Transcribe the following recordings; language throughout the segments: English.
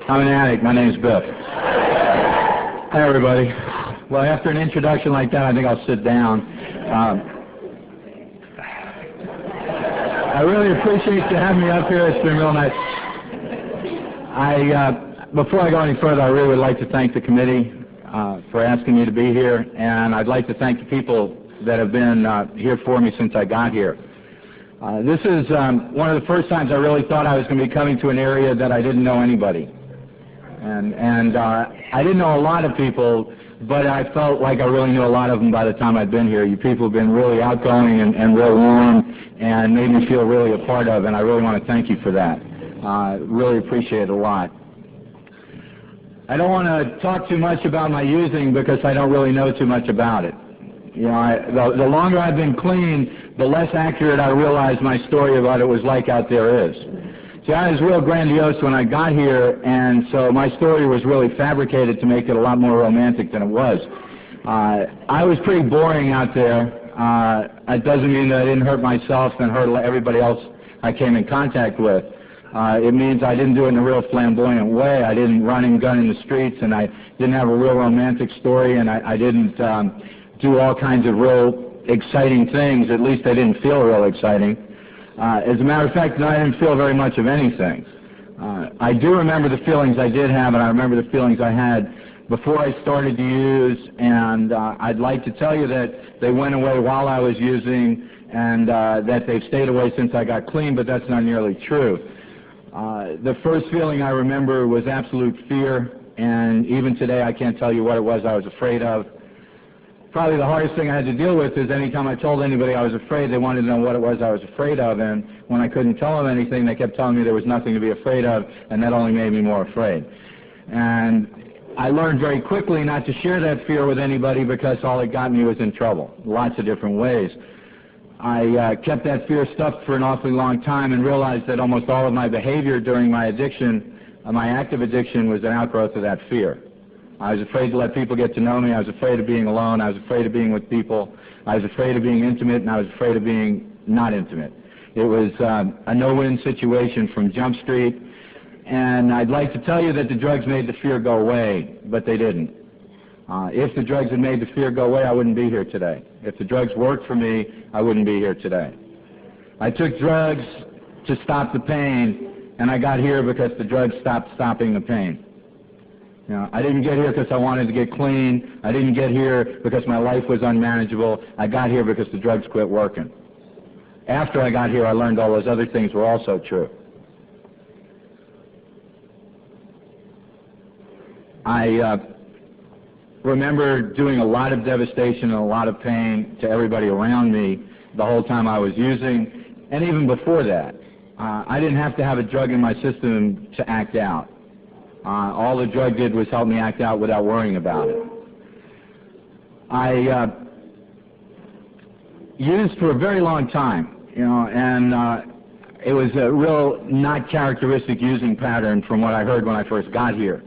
I'm an addict. My name's Biff. Hi, everybody. Well, after an introduction like that, I think I'll sit down. I really appreciate you having me up here. It's been real nice. Before I go any further, I really would like to thank the committee for asking me to be here, and I'd like to thank the people that have been here for me since I got here. This is one of the first times I really thought I was going to be coming to an area that I didn't know anybody. And I didn't know a lot of people, but I felt like I really knew a lot of them by the time I'd been here. You people have been really outgoing and real warm and made me feel really a part of, and I really want to thank you for that. Really appreciate it a lot. I don't want to talk too much about my using because I don't really know too much about it. You know, the longer I've been clean, the less accurate I realize my story about it was like out there is. See, I was real grandiose when I got here, and so my story was really fabricated to make it a lot more romantic than it was. I was pretty boring out there. It doesn't mean that I didn't hurt myself and hurt everybody else I came in contact with. It means I didn't do it in a real flamboyant way. I didn't run and gun in the streets, and I didn't have a real romantic story, and I didn't do all kinds of real exciting things. At least I didn't feel real exciting. As a matter of fact, I didn't feel very much of anything. I do remember the feelings I did have, and I remember the feelings I had before I started to use, and I'd like to tell you that they went away while I was using, and that they've stayed away since I got clean, but that's not nearly true. The first feeling I remember was absolute fear, and even today I can't tell you what it was I was afraid of. Probably the hardest thing I had to deal with is anytime I told anybody I was afraid, they wanted to know what it was I was afraid of, and when I couldn't tell them anything, they kept telling me there was nothing to be afraid of, and that only made me more afraid. And I learned very quickly not to share that fear with anybody because all it got me was in trouble, lots of different ways. I kept that fear stuffed for an awfully long time and realized that almost all of my behavior during my addiction, my active addiction, was an outgrowth of that fear. I was afraid to let people get to know me. I was afraid of being alone. I was afraid of being with people. I was afraid of being intimate, and I was afraid of being not intimate. It was a no-win situation from Jump Street, and I'd like to tell you that the drugs made the fear go away, but they didn't. If the drugs had made the fear go away, I wouldn't be here today. If the drugs worked for me, I wouldn't be here today. I took drugs to stop the pain, and I got here because the drugs stopped stopping the pain. You know, I didn't get here because I wanted to get clean. I didn't get here because my life was unmanageable. I got here because the drugs quit working. After I got here, I learned all those other things were also true. I remember doing a lot of devastation and a lot of pain to everybody around me the whole time I was using, and even before that. I didn't have to have a drug in my system to act out. All the drug did was help me act out without worrying about it. I used for a very long time, you know, and it was a real not characteristic using pattern from what I heard when I first got here.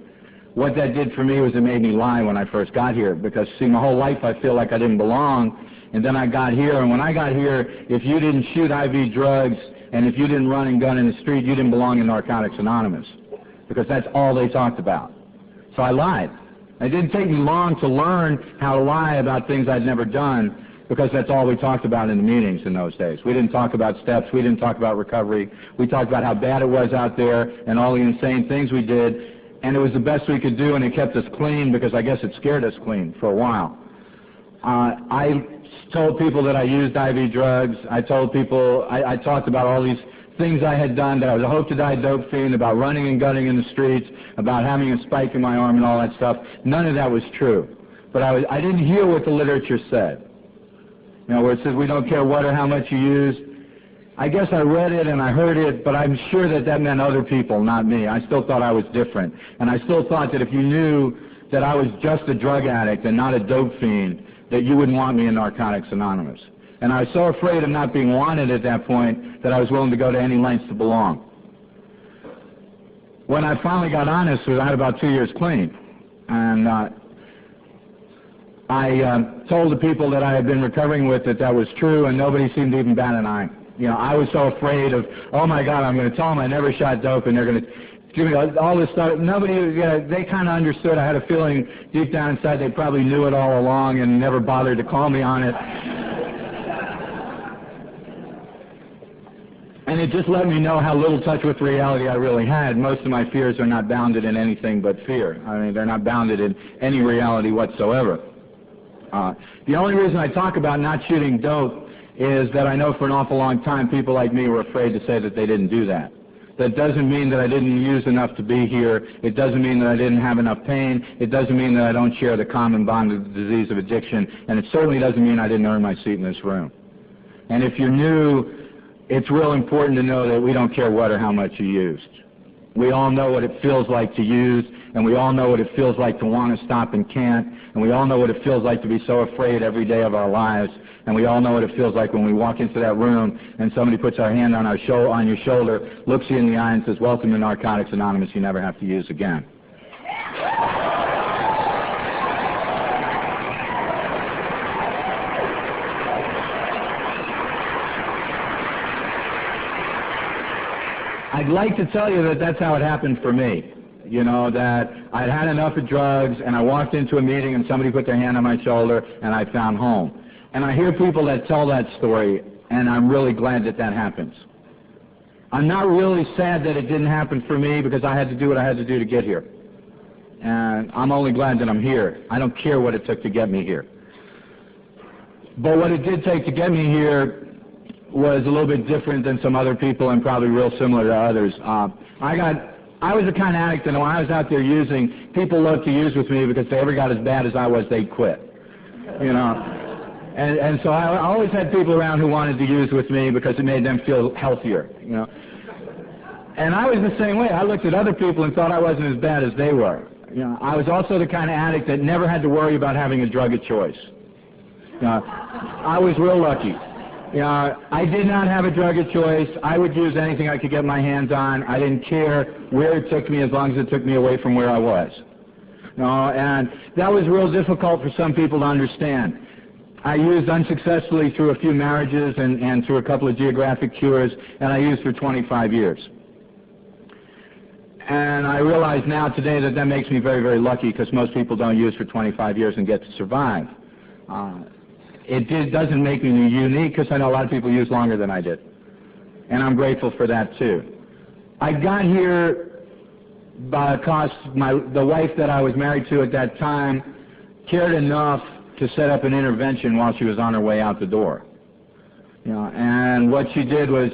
What that did for me was it made me lie when I first got here, because, see, my whole life I feel like I didn't belong, and then I got here, and when I got here, if you didn't shoot IV drugs and if you didn't run and gun in the street, you didn't belong in Narcotics Anonymous, because that's all they talked about. So I lied. It didn't take me long to learn how to lie about things I'd never done, because that's all we talked about in the meetings in those days. We didn't talk about steps. We didn't talk about recovery. We talked about how bad it was out there and all the insane things we did, and it was the best we could do, and it kept us clean because I guess it scared us clean for a while. I told people that I used IV drugs. I told people, I talked about all these things I had done, that I was a hope-to-die dope fiend, about running and gunning in the streets, about having a spike in my arm and all that stuff. None of that was true. But I didn't hear what the literature said. You know, where it says we don't care what or how much you use. I guess I read it and I heard it, but I'm sure that that meant other people, not me. I still thought I was different. And I still thought that if you knew that I was just a drug addict and not a dope fiend, that you wouldn't want me in Narcotics Anonymous. And I was so afraid of not being wanted at that point that I was willing to go to any lengths to belong. When I finally got honest, I had about 2 years clean. And I told the people that I had been recovering with that that was true, and nobody seemed to even bat an eye. You know, I was so afraid of, oh my God, I'm going to tell them I never shot dope, and they're going to Jimmy, all this stuff, nobody, they kind of understood. I had a feeling deep down inside they probably knew it all along and never bothered to call me on it. And it just let me know how little touch with reality I really had. Most of my fears are not bounded in anything but fear. I mean, they're not bounded in any reality whatsoever. The only reason I talk about not shooting dope is that I know for an awful long time people like me were afraid to say that they didn't do that. That doesn't mean that I didn't use enough to be here. It doesn't mean that I didn't have enough pain. It doesn't mean that I don't share the common bond of the disease of addiction. And it certainly doesn't mean I didn't earn my seat in this room. And if you're new, it's real important to know that we don't care what or how much you used. We all know what it feels like to use, and we all know what it feels like to want to stop and can't, and we all know what it feels like to be so afraid every day of our lives, and we all know what it feels like when we walk into that room and somebody puts our hand on your shoulder, looks you in the eye and says, "Welcome to Narcotics Anonymous, you never have to use again." I'd like to tell you that that's how it happened for me. You know, that I'd had enough of drugs and I walked into a meeting and somebody put their hand on my shoulder and I found home. And I hear people that tell that story, and I'm really glad that that happens. I'm not really sad that it didn't happen for me because I had to do what I had to do to get here. And I'm only glad that I'm here. I don't care what it took to get me here. But what it did take to get me here was a little bit different than some other people and probably real similar to others. I was the kind of addict that when I was out there using, people loved to use with me because if they ever got as bad as I was, they'd quit. You know? And so I always had people around who wanted to use with me because it made them feel healthier, you know. And I was the same way. I looked at other people and thought I wasn't as bad as they were. You know, I was also the kind of addict that never had to worry about having a drug of choice. You know, I was real lucky. You know, I did not have a drug of choice. I would use anything I could get my hands on. I didn't care where it took me as long as it took me away from where I was. You know, and that was real difficult for some people to understand. I used unsuccessfully through a few marriages and through a couple of geographic cures, and I used for 25 years. And I realize now today that that makes me very, very lucky because most people don't use for 25 years and get to survive. It doesn't make me unique because I know a lot of people use longer than I did. And I'm grateful for that too. I got here because the wife that I was married to at that time cared enough to set up an intervention while she was on her way out the door. You know, and what she did was,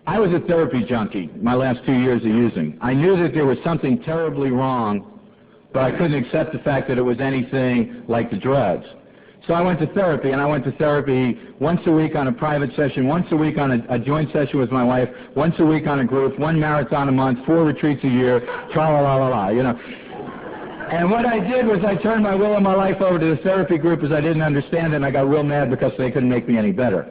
I was a therapy junkie my last 2 years of using. I knew that there was something terribly wrong, but I couldn't accept the fact that it was anything like the drugs. So I went to therapy, and I went to therapy once a week on a private session, once a week on a joint session with my wife, once a week on a group, 1 marathon a month, 4 retreats a year, tra-la-la-la-la, you know. And what I did was I turned my will and my life over to the therapy group as I didn't understand it, and I got real mad because they couldn't make me any better.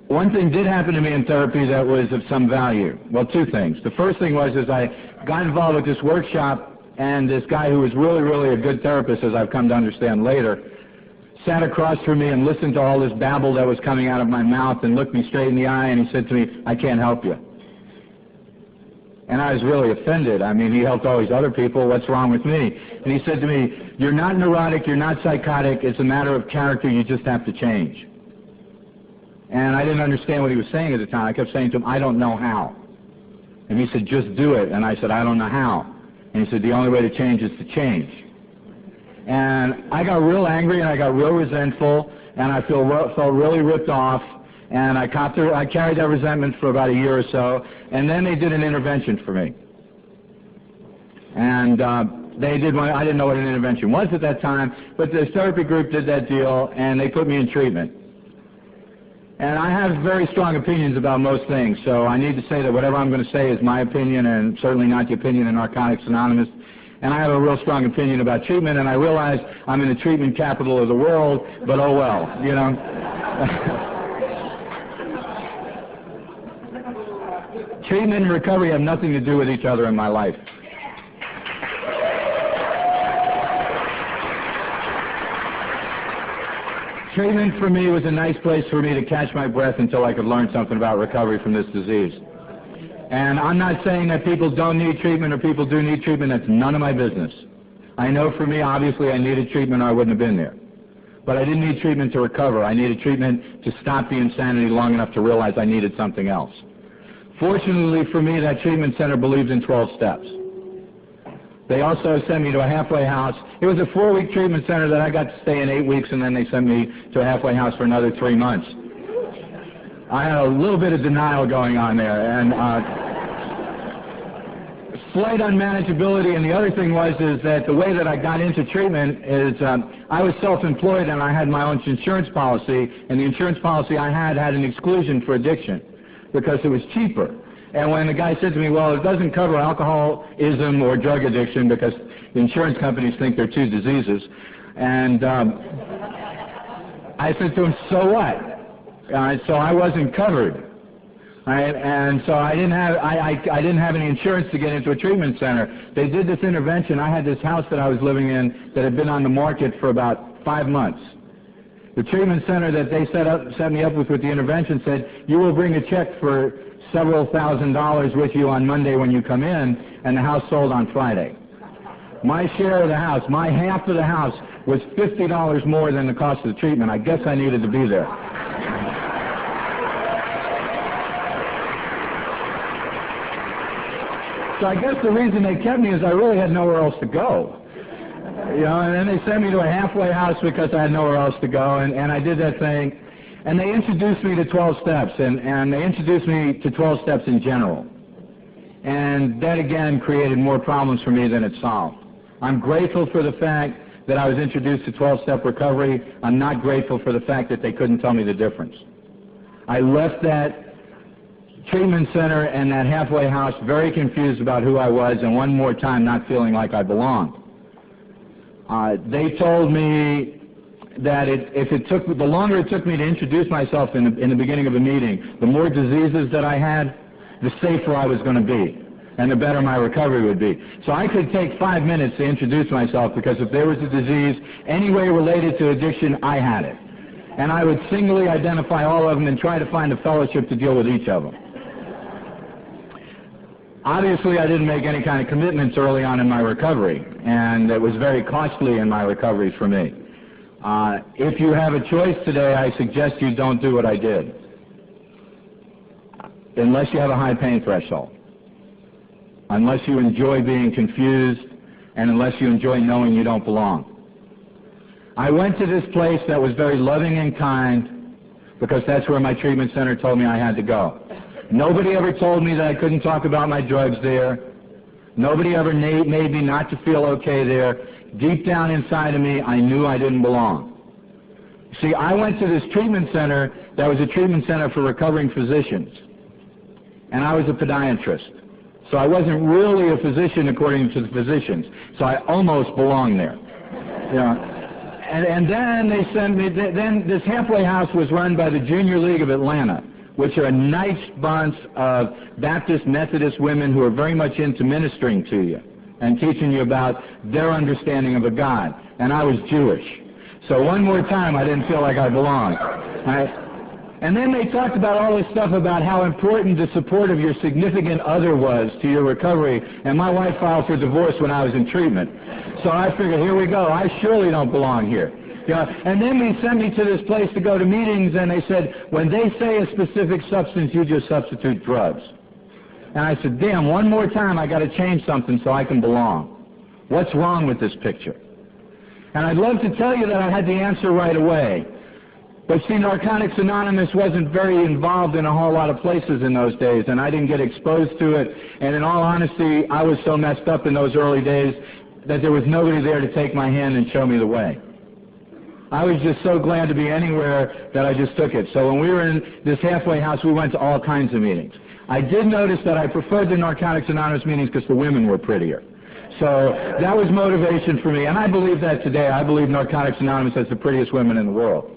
One thing did happen to me in therapy that was of some value. Well, 2 things. The first thing was I got involved with this workshop, and this guy who was really, really a good therapist, as I've come to understand later, sat across from me and listened to all this babble that was coming out of my mouth and looked me straight in the eye, and he said to me, "I can't help you." And I was really offended. I mean, he helped all these other people. What's wrong with me? And he said to me, "You're not neurotic. You're not psychotic. It's a matter of character. You just have to change." And I didn't understand what he was saying at the time. I kept saying to him, "I don't know how." And he said, "Just do it." And I said, "I don't know how." And he said, "The only way to change is to change." And I got real angry and I got real resentful and I felt really ripped off, and I carried that resentment for about a year or so, and then they did an intervention for me. And they did one. I didn't know what an intervention was at that time, but the therapy group did that deal and they put me in treatment. And I have very strong opinions about most things, so I need to say that whatever I'm going to say is my opinion and certainly not the opinion of Narcotics Anonymous. And I have a real strong opinion about treatment, and I realize I'm in the treatment capital of the world, but oh well, you know. Treatment and recovery have nothing to do with each other in my life. Treatment for me was a nice place for me to catch my breath until I could learn something about recovery from this disease. And I'm not saying that people don't need treatment or people do need treatment. That's none of my business. I know for me, obviously, I needed treatment or I wouldn't have been there. But I didn't need treatment to recover. I needed treatment to stop the insanity long enough to realize I needed something else. Fortunately for me, that treatment center believed in 12 steps. They also sent me to a halfway house. It was a 4-week treatment center that I got to stay in 8 weeks, and then they sent me to a halfway house for another 3 months. I had a little bit of denial going on there, and slight unmanageability. And the other thing is that the way that I got into treatment is I was self-employed and I had my own insurance policy, and the insurance policy I had an exclusion for addiction because it was cheaper. And when the guy said to me, well, it doesn't cover alcoholism or drug addiction because the insurance companies think they're two diseases, and I said to him, so what? So I wasn't covered. And so I didn't have any insurance to get into a treatment center. They did this intervention. I had this house that I was living in that had been on the market for about 5 months. The treatment center that they set me up with the intervention said, you will bring a check for several $1,000s with you on Monday when you come in, and the house sold on Friday. My share of the house, my half of the house, was $50 more than the cost of the treatment. I guess I needed to be there. So I guess the reason they kept me is I really had nowhere else to go. You know, and then they sent me to a halfway house because I had nowhere else to go, and I did that thing. And they introduced me to 12 steps, and they introduced me to 12 steps in general. And that, again, created more problems for me than it solved. I'm grateful for the fact that I was introduced to 12-step recovery. I'm not grateful for the fact that they couldn't tell me the difference. I left that treatment center and that halfway house very confused about who I was, and one more time not feeling like I belonged. They told me that the longer it took me to introduce myself in the beginning of a meeting, the more diseases that I had, the safer I was going to be, and the better my recovery would be. So I could take 5 minutes to introduce myself, because if there was a disease any way related to addiction, I had it. And I would singly identify all of them and try to find a fellowship to deal with each of them. Obviously, I didn't make any kind of commitments early on in my recovery, and it was very costly in my recovery for me. If you have a choice today, I suggest you don't do what I did, unless you have a high pain threshold, unless you enjoy being confused, and unless you enjoy knowing you don't belong. I went to this place that was very loving and kind because that's where my treatment center told me I had to go. Nobody ever told me that I couldn't talk about my drugs there. Nobody ever made me not to feel okay there. Deep down inside of me, I knew I didn't belong. See, I went to this treatment center that was a treatment center for recovering physicians, and I was a podiatrist. So I wasn't really a physician according to the physicians, so I almost belonged there. You know, and then they sent me, then this halfway house was run by the Junior League of Atlanta, which are a nice bunch of Baptist Methodist women who are very much into ministering to you and teaching you about their understanding of a God. And I was Jewish. So one more time, I didn't feel like I belonged. And then they talked about all this stuff about how important the support of your significant other was to your recovery. And my wife filed for divorce when I was in treatment. So I figured, here we go. I surely don't belong here. Yeah, and then they sent me to this place to go to meetings, and they said, when they say a specific substance, you just substitute drugs. And I said, damn, one more time I got to change something so I can belong. What's wrong with this picture? And I'd love to tell you that I had the answer right away. But see, Narcotics Anonymous wasn't very involved in a whole lot of places in those days, and I didn't get exposed to it. And in all honesty, I was so messed up in those early days that there was nobody there to take my hand and show me the way. I was just so glad to be anywhere that I just took it. So when we were in this halfway house, we went to all kinds of meetings. I did notice that I preferred the Narcotics Anonymous meetings because the women were prettier. So that was motivation for me, and I believe that today. I believe Narcotics Anonymous has the prettiest women in the world.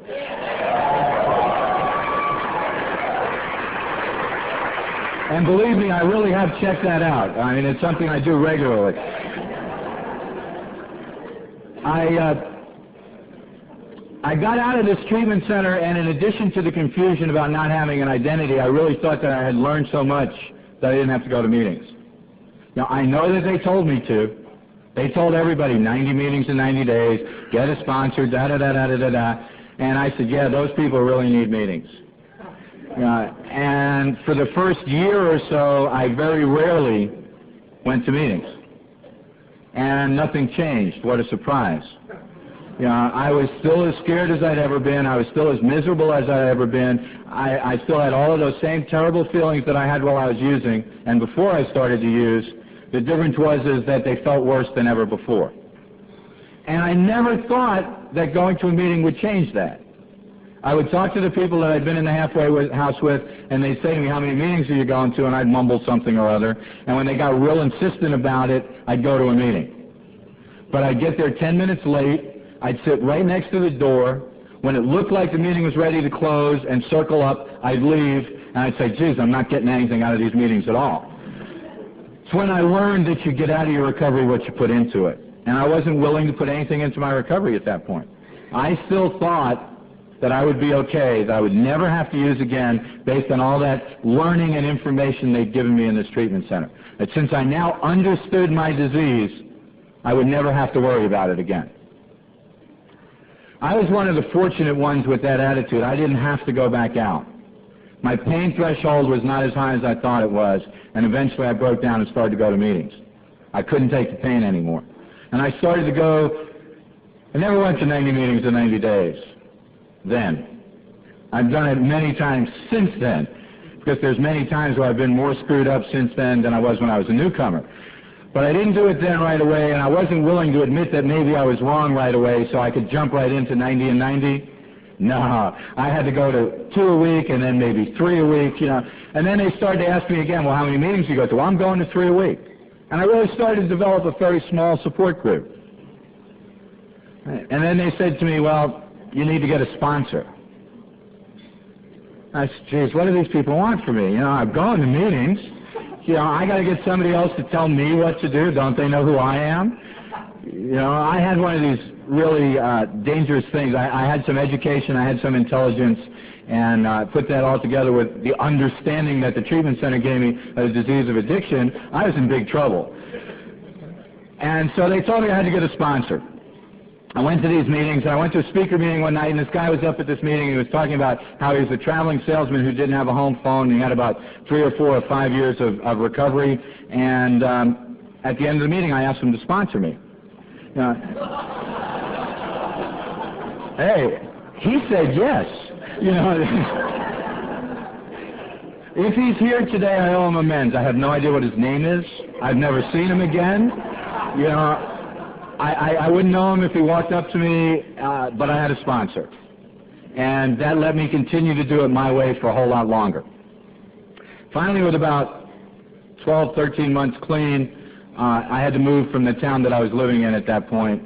And believe me, I really have checked that out. I mean, it's something I do regularly. I got out of this treatment center, and in addition to the confusion about not having an identity, I really thought that I had learned so much that I didn't have to go to meetings. Now, I know that they told me to. They told everybody 90 meetings in 90 days, get a sponsor, da-da-da-da-da-da-da. And I said, yeah, those people really need meetings. And for the first year or so, I very rarely went to meetings. And nothing changed. What a surprise. I was still as scared as I'd ever been. I was still as miserable as I'd ever been. I still had all of those same terrible feelings that I had while I was using and before I started to use. The difference was that they felt worse than ever before. And I never thought that going to a meeting would change that. I would talk to the people that I'd been in the halfway house with, and they'd say to me, how many meetings are you going to? And I'd mumble something or other. And when they got real insistent about it, I'd go to a meeting. But I'd get there 10 minutes late. I'd sit right next to the door. When it looked like the meeting was ready to close and circle up, I'd leave, and I'd say, geez, I'm not getting anything out of these meetings at all. It's when I learned that you get out of your recovery what you put into it. And I wasn't willing to put anything into my recovery at that point. I still thought that I would be okay, that I would never have to use again based on all that learning and information they'd given me in this treatment center. That since I now understood my disease, I would never have to worry about it again. I was one of the fortunate ones with that attitude. I didn't have to go back out. My pain threshold was not as high as I thought it was, and eventually I broke down and started to go to meetings. I couldn't take the pain anymore. And I started to go, I never went to 90 meetings in 90 days then. I've done it many times since then, because there's many times where I've been more screwed up since then than I was when I was a newcomer. But I didn't do it then right away, and I wasn't willing to admit that maybe I was wrong right away so I could jump right into 90 and 90. No, I had to go to 2 a week and then maybe 3 a week, And then they started to ask me again, well, how many meetings do you go to? Well, I'm going to 3 a week. And I really started to develop a very small support group. And then they said to me, well, you need to get a sponsor. I said, geez, what do these people want from me? I'm going to meetings. I got to get somebody else to tell me what to do. Don't they know who I am? I had one of these really dangerous things. I had some education, I had some intelligence, and put that all together with the understanding that the treatment center gave me of the disease of addiction. I was in big trouble. And so they told me I had to get a sponsor. I went to these meetings, and I went to a speaker meeting one night, and this guy was up at this meeting, and he was talking about how he was a traveling salesman who didn't have a home phone, and he had about 3 or 4 or 5 years of recovery, and at the end of the meeting, I asked him to sponsor me. Hey, he said yes. If he's here today, I owe him amends. I have no idea what his name is. I've never seen him again. I wouldn't know him if he walked up to me, but I had a sponsor. And that let me continue to do it my way for a whole lot longer. Finally, with about 12, 13 months clean, I had to move from the town that I was living in at that point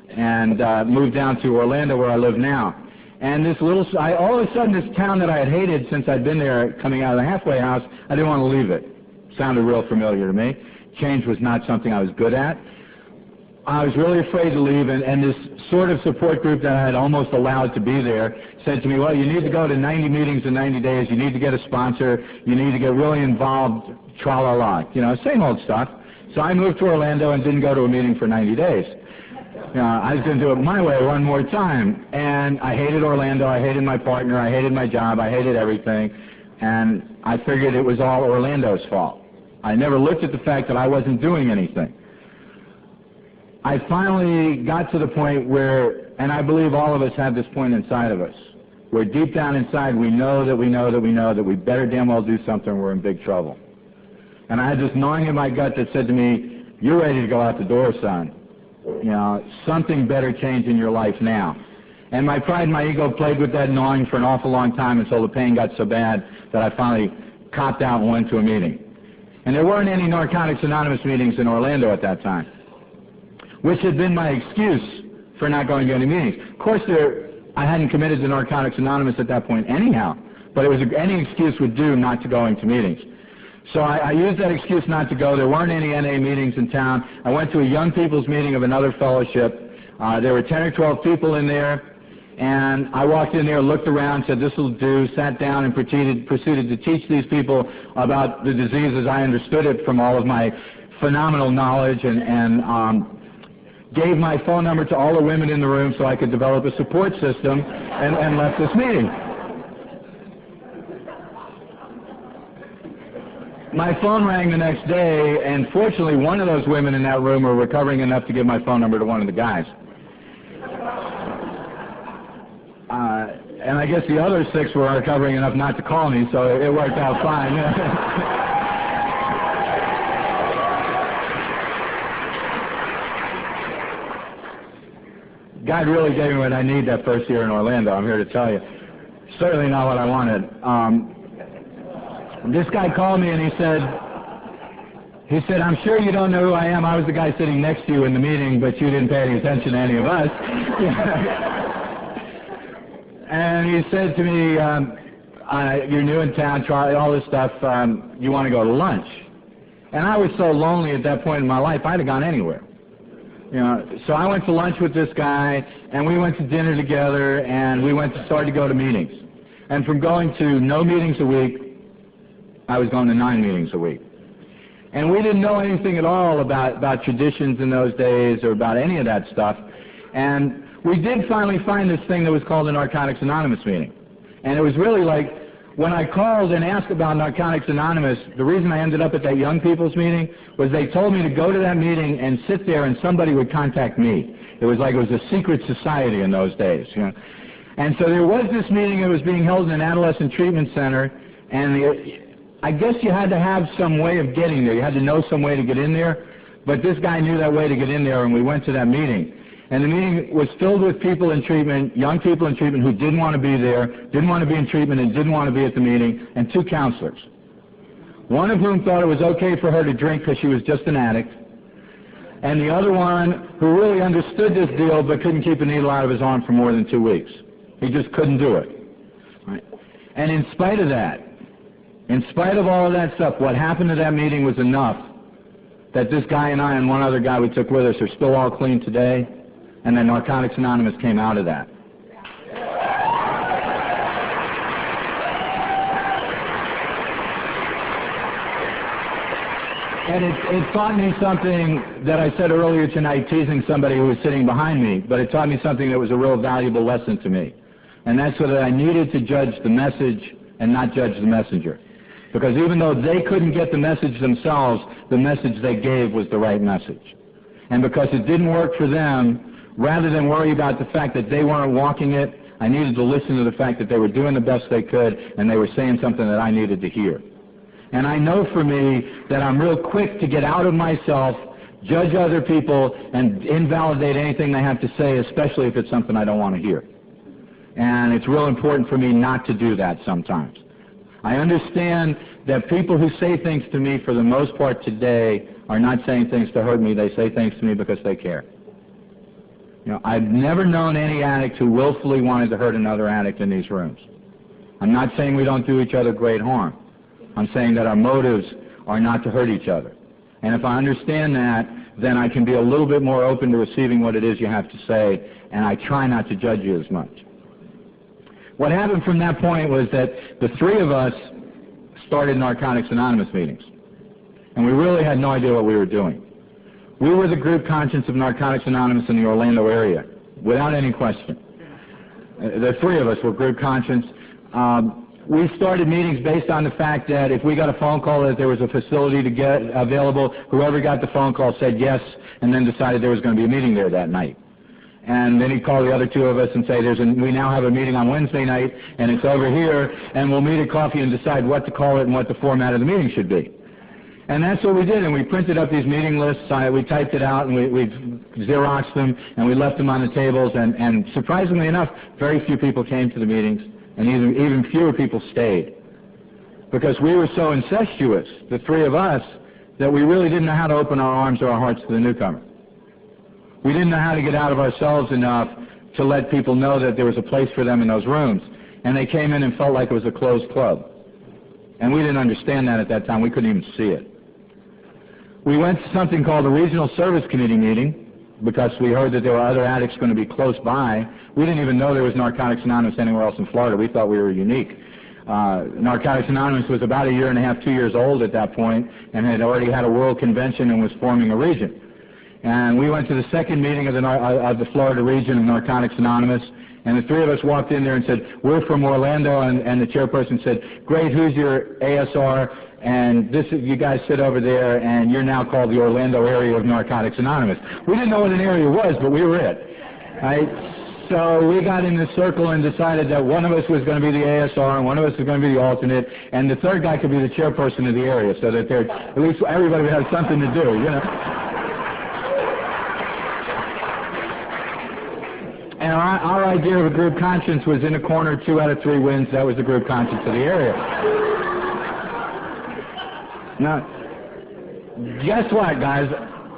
and move down to Orlando, where I live now. And this all of a sudden, this town that I had hated since I'd been there coming out of the halfway house, I didn't want to leave it. Sounded real familiar to me. Change was not something I was good at. I was really afraid to leave, and this sort of support group that I had almost allowed to be there said to me, well, you need to go to 90 meetings in 90 days, you need to get a sponsor, you need to get really involved, tra-la-la, same old stuff. So I moved to Orlando and didn't go to a meeting for 90 days. I was going to do it my way one more time, and I hated Orlando, I hated my partner, I hated my job, I hated everything, and I figured it was all Orlando's fault. I never looked at the fact that I wasn't doing anything. I finally got to the point where, and I believe all of us have this point inside of us, where deep down inside we know that we better damn well do something or we're in big trouble. And I had this gnawing in my gut that said to me, you're ready to go out the door, son. Something better change in your life now. And my pride and my ego played with that gnawing for an awful long time until the pain got so bad that I finally copped out and went to a meeting. And there weren't any Narcotics Anonymous meetings in Orlando at that time, which had been my excuse for not going to any meetings. Of course, I hadn't committed to Narcotics Anonymous at that point anyhow, but it was any excuse would do not to going to meetings. So I used that excuse not to go. There weren't any NA meetings in town. I went to a young people's meeting of another fellowship. There were 10 or 12 people in there, And I walked in there, looked around, said this will do, sat down and proceeded to teach these people about the disease as I understood it from all of my phenomenal knowledge, and gave my phone number to all the women in the room so I could develop a support system, and left this meeting. My phone rang the next day, and fortunately one of those women in that room were recovering enough to give my phone number to one of the guys. And I guess the other 6 were recovering enough not to call me, so it worked out fine. God really gave me what I need that first year in Orlando, I'm here to tell you. Certainly not what I wanted. This guy called me and he said, I'm sure you don't know who I am. I was the guy sitting next to you in the meeting, but you didn't pay any attention to any of us. And he said to me, you're new in town, Charlie, all this stuff, you want to go to lunch? And I was so lonely at that point in my life, I'd have gone anywhere. You know, so I went to lunch with this guy, and we went to dinner together, and we started to go to meetings. And from going to no meetings a week, I was going to 9 meetings a week. And we didn't know anything at all about traditions in those days or about any of that stuff. And we did finally find this thing that was called the Narcotics Anonymous meeting. And it was really like, when I called and asked about Narcotics Anonymous, the reason I ended up at that young people's meeting was they told me to go to that meeting and sit there and somebody would contact me. It was like it was a secret society in those days, you know. And so there was this meeting that was being held in an adolescent treatment center, and I guess you had to have some way of getting there. You had to know some way to get in there, but this guy knew that way to get in there, and we went to that meeting. And the meeting was filled with people in treatment, young people in treatment who didn't want to be there, didn't want to be in treatment, and didn't want to be at the meeting, and 2 counselors. One of whom thought it was okay for her to drink because she was just an addict, and the other one who really understood this deal but couldn't keep a needle out of his arm for more than 2 weeks. He just couldn't do it. Right? And in spite of that, in spite of all of that stuff, what happened to that meeting was enough that this guy and I and one other guy we took with us are still all clean today, and then Narcotics Anonymous came out of that. And it taught me something that I said earlier tonight, teasing somebody who was sitting behind me, but it taught me something that was a real valuable lesson to me. And that's that I needed to judge the message and not judge the messenger. Because even though they couldn't get the message themselves, the message they gave was the right message. And because it didn't work for them, rather than worry about the fact that they weren't walking it, I needed to listen to the fact that they were doing the best they could and they were saying something that I needed to hear. And I know for me that I'm real quick to get out of myself, judge other people, and invalidate anything they have to say, especially if it's something I don't want to hear. And it's real important for me not to do that sometimes. I understand that people who say things to me for the most part today are not saying things to hurt me, they say things to me because they care. You know, I've never known any addict who willfully wanted to hurt another addict in these rooms. I'm not saying we don't do each other great harm. I'm saying that our motives are not to hurt each other. And if I understand that, then I can be a little bit more open to receiving what it is you have to say, and I try not to judge you as much. What happened from that point was that the 3 of us started Narcotics Anonymous meetings. And we really had no idea what we were doing. We were the group conscience of Narcotics Anonymous in the Orlando area, without any question. The 3 of us were group conscience. We started meetings based on the fact that if we got a phone call that there was a facility to get available, whoever got the phone call said yes, and then decided there was going to be a meeting there that night. And then he'd call the other 2 of us and say, we now have a meeting on Wednesday night, and it's over here, and we'll meet at coffee and decide what to call it and what the format of the meeting should be. And that's what we did, and we printed up these meeting lists, we typed it out, and we Xeroxed them, and we left them on the tables, and surprisingly enough, very few people came to the meetings, and even fewer people stayed. Because we were so incestuous, the 3 of us, that we really didn't know how to open our arms or our hearts to the newcomer. We didn't know how to get out of ourselves enough to let people know that there was a place for them in those rooms. And they came in and felt like it was a closed club. And we didn't understand that at that time. We couldn't even see it. We went to something called a Regional Service Committee meeting, because we heard that there were other addicts going to be close by. We didn't even know there was Narcotics Anonymous anywhere else in Florida. We thought we were unique. Narcotics Anonymous was about 1.5 years, 2 years old at that point, and had already had a world convention and was forming a region. And we went to the second meeting of the Florida region of Narcotics Anonymous, and the three of us walked in there and said, we're from Orlando, and the chairperson said, great, who's your ASR? And you guys sit over there, and you're now called the Orlando area of Narcotics Anonymous. We didn't know what an area was, but we were it. Right? So we got in this circle and decided that one of us was going to be the ASR and one of us was going to be the alternate, and the third guy could be the chairperson of the area, so that at least everybody would have something to do, you know. And our idea of a group conscience was in a corner, 2 out of 3 wins. That was the group conscience of the area. Now, guess what, guys?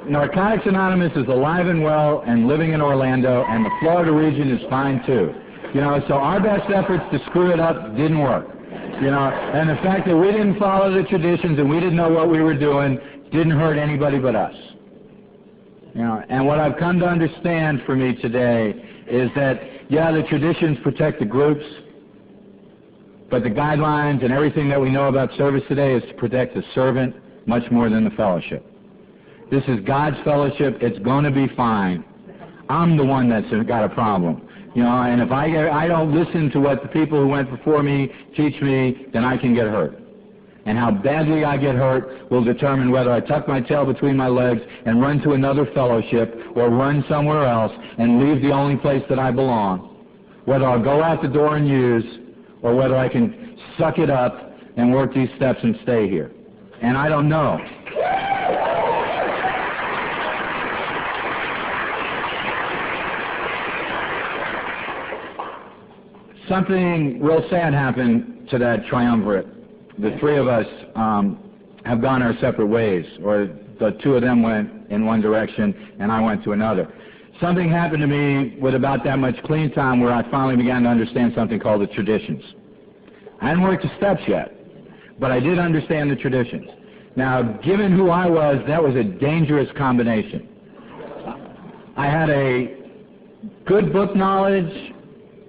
Narcotics Anonymous is alive and well and living in Orlando, and the Florida region is fine too. You know, so our best efforts to screw it up didn't work. You know, and the fact that we didn't follow the traditions and we didn't know what we were doing didn't hurt anybody but us. You know, and what I've come to understand for me today is that, yeah, the traditions protect the groups, but the guidelines and everything that we know about service today is to protect the servant much more than the fellowship. This is God's fellowship. It's going to be fine. I'm the one that's got a problem. You know, and if I don't listen to what the people who went before me teach me, then I can get hurt. And how badly I get hurt will determine whether I tuck my tail between my legs and run to another fellowship or run somewhere else and leave the only place that I belong, whether I'll go out the door and use or whether I can suck it up and work these steps and stay here. And I don't know. Something real sad happened to that triumvirate. The three of us have gone our separate ways, or the 2 of them went in one direction and I went to another. Something happened to me with about that much clean time where I finally began to understand something called the traditions. I hadn't worked the steps yet, but I did understand the traditions. Now, given who I was, that was a dangerous combination. I had a good book knowledge,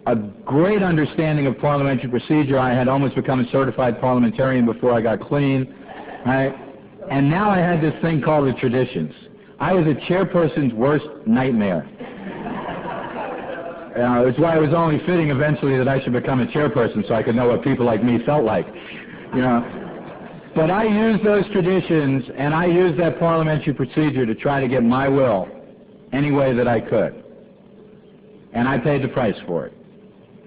a great understanding of parliamentary procedure. I had almost become a certified parliamentarian before I got clean, right? And now I had this thing called the traditions. I was a chairperson's worst nightmare. It's why it was only fitting eventually that I should become a chairperson so I could know what people like me felt like, you know. But I used those traditions and I used that parliamentary procedure to try to get my will any way that I could. And I paid the price for it.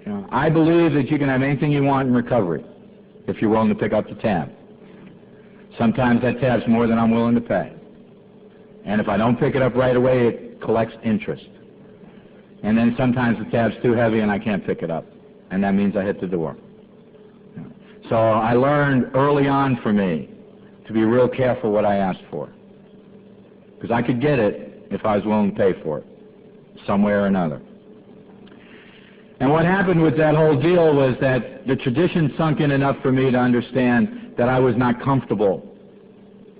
You know, I believe that you can have anything you want in recovery if you're willing to pick up the tab. Sometimes that tab's more than I'm willing to pay. And if I don't pick it up right away, it collects interest. And then sometimes the tab's too heavy and I can't pick it up. And that means I hit the door. So I learned early on for me to be real careful what I asked for. Because I could get it if I was willing to pay for it, some way or another. And what happened with that whole deal was that the tradition sunk in enough for me to understand that I was not comfortable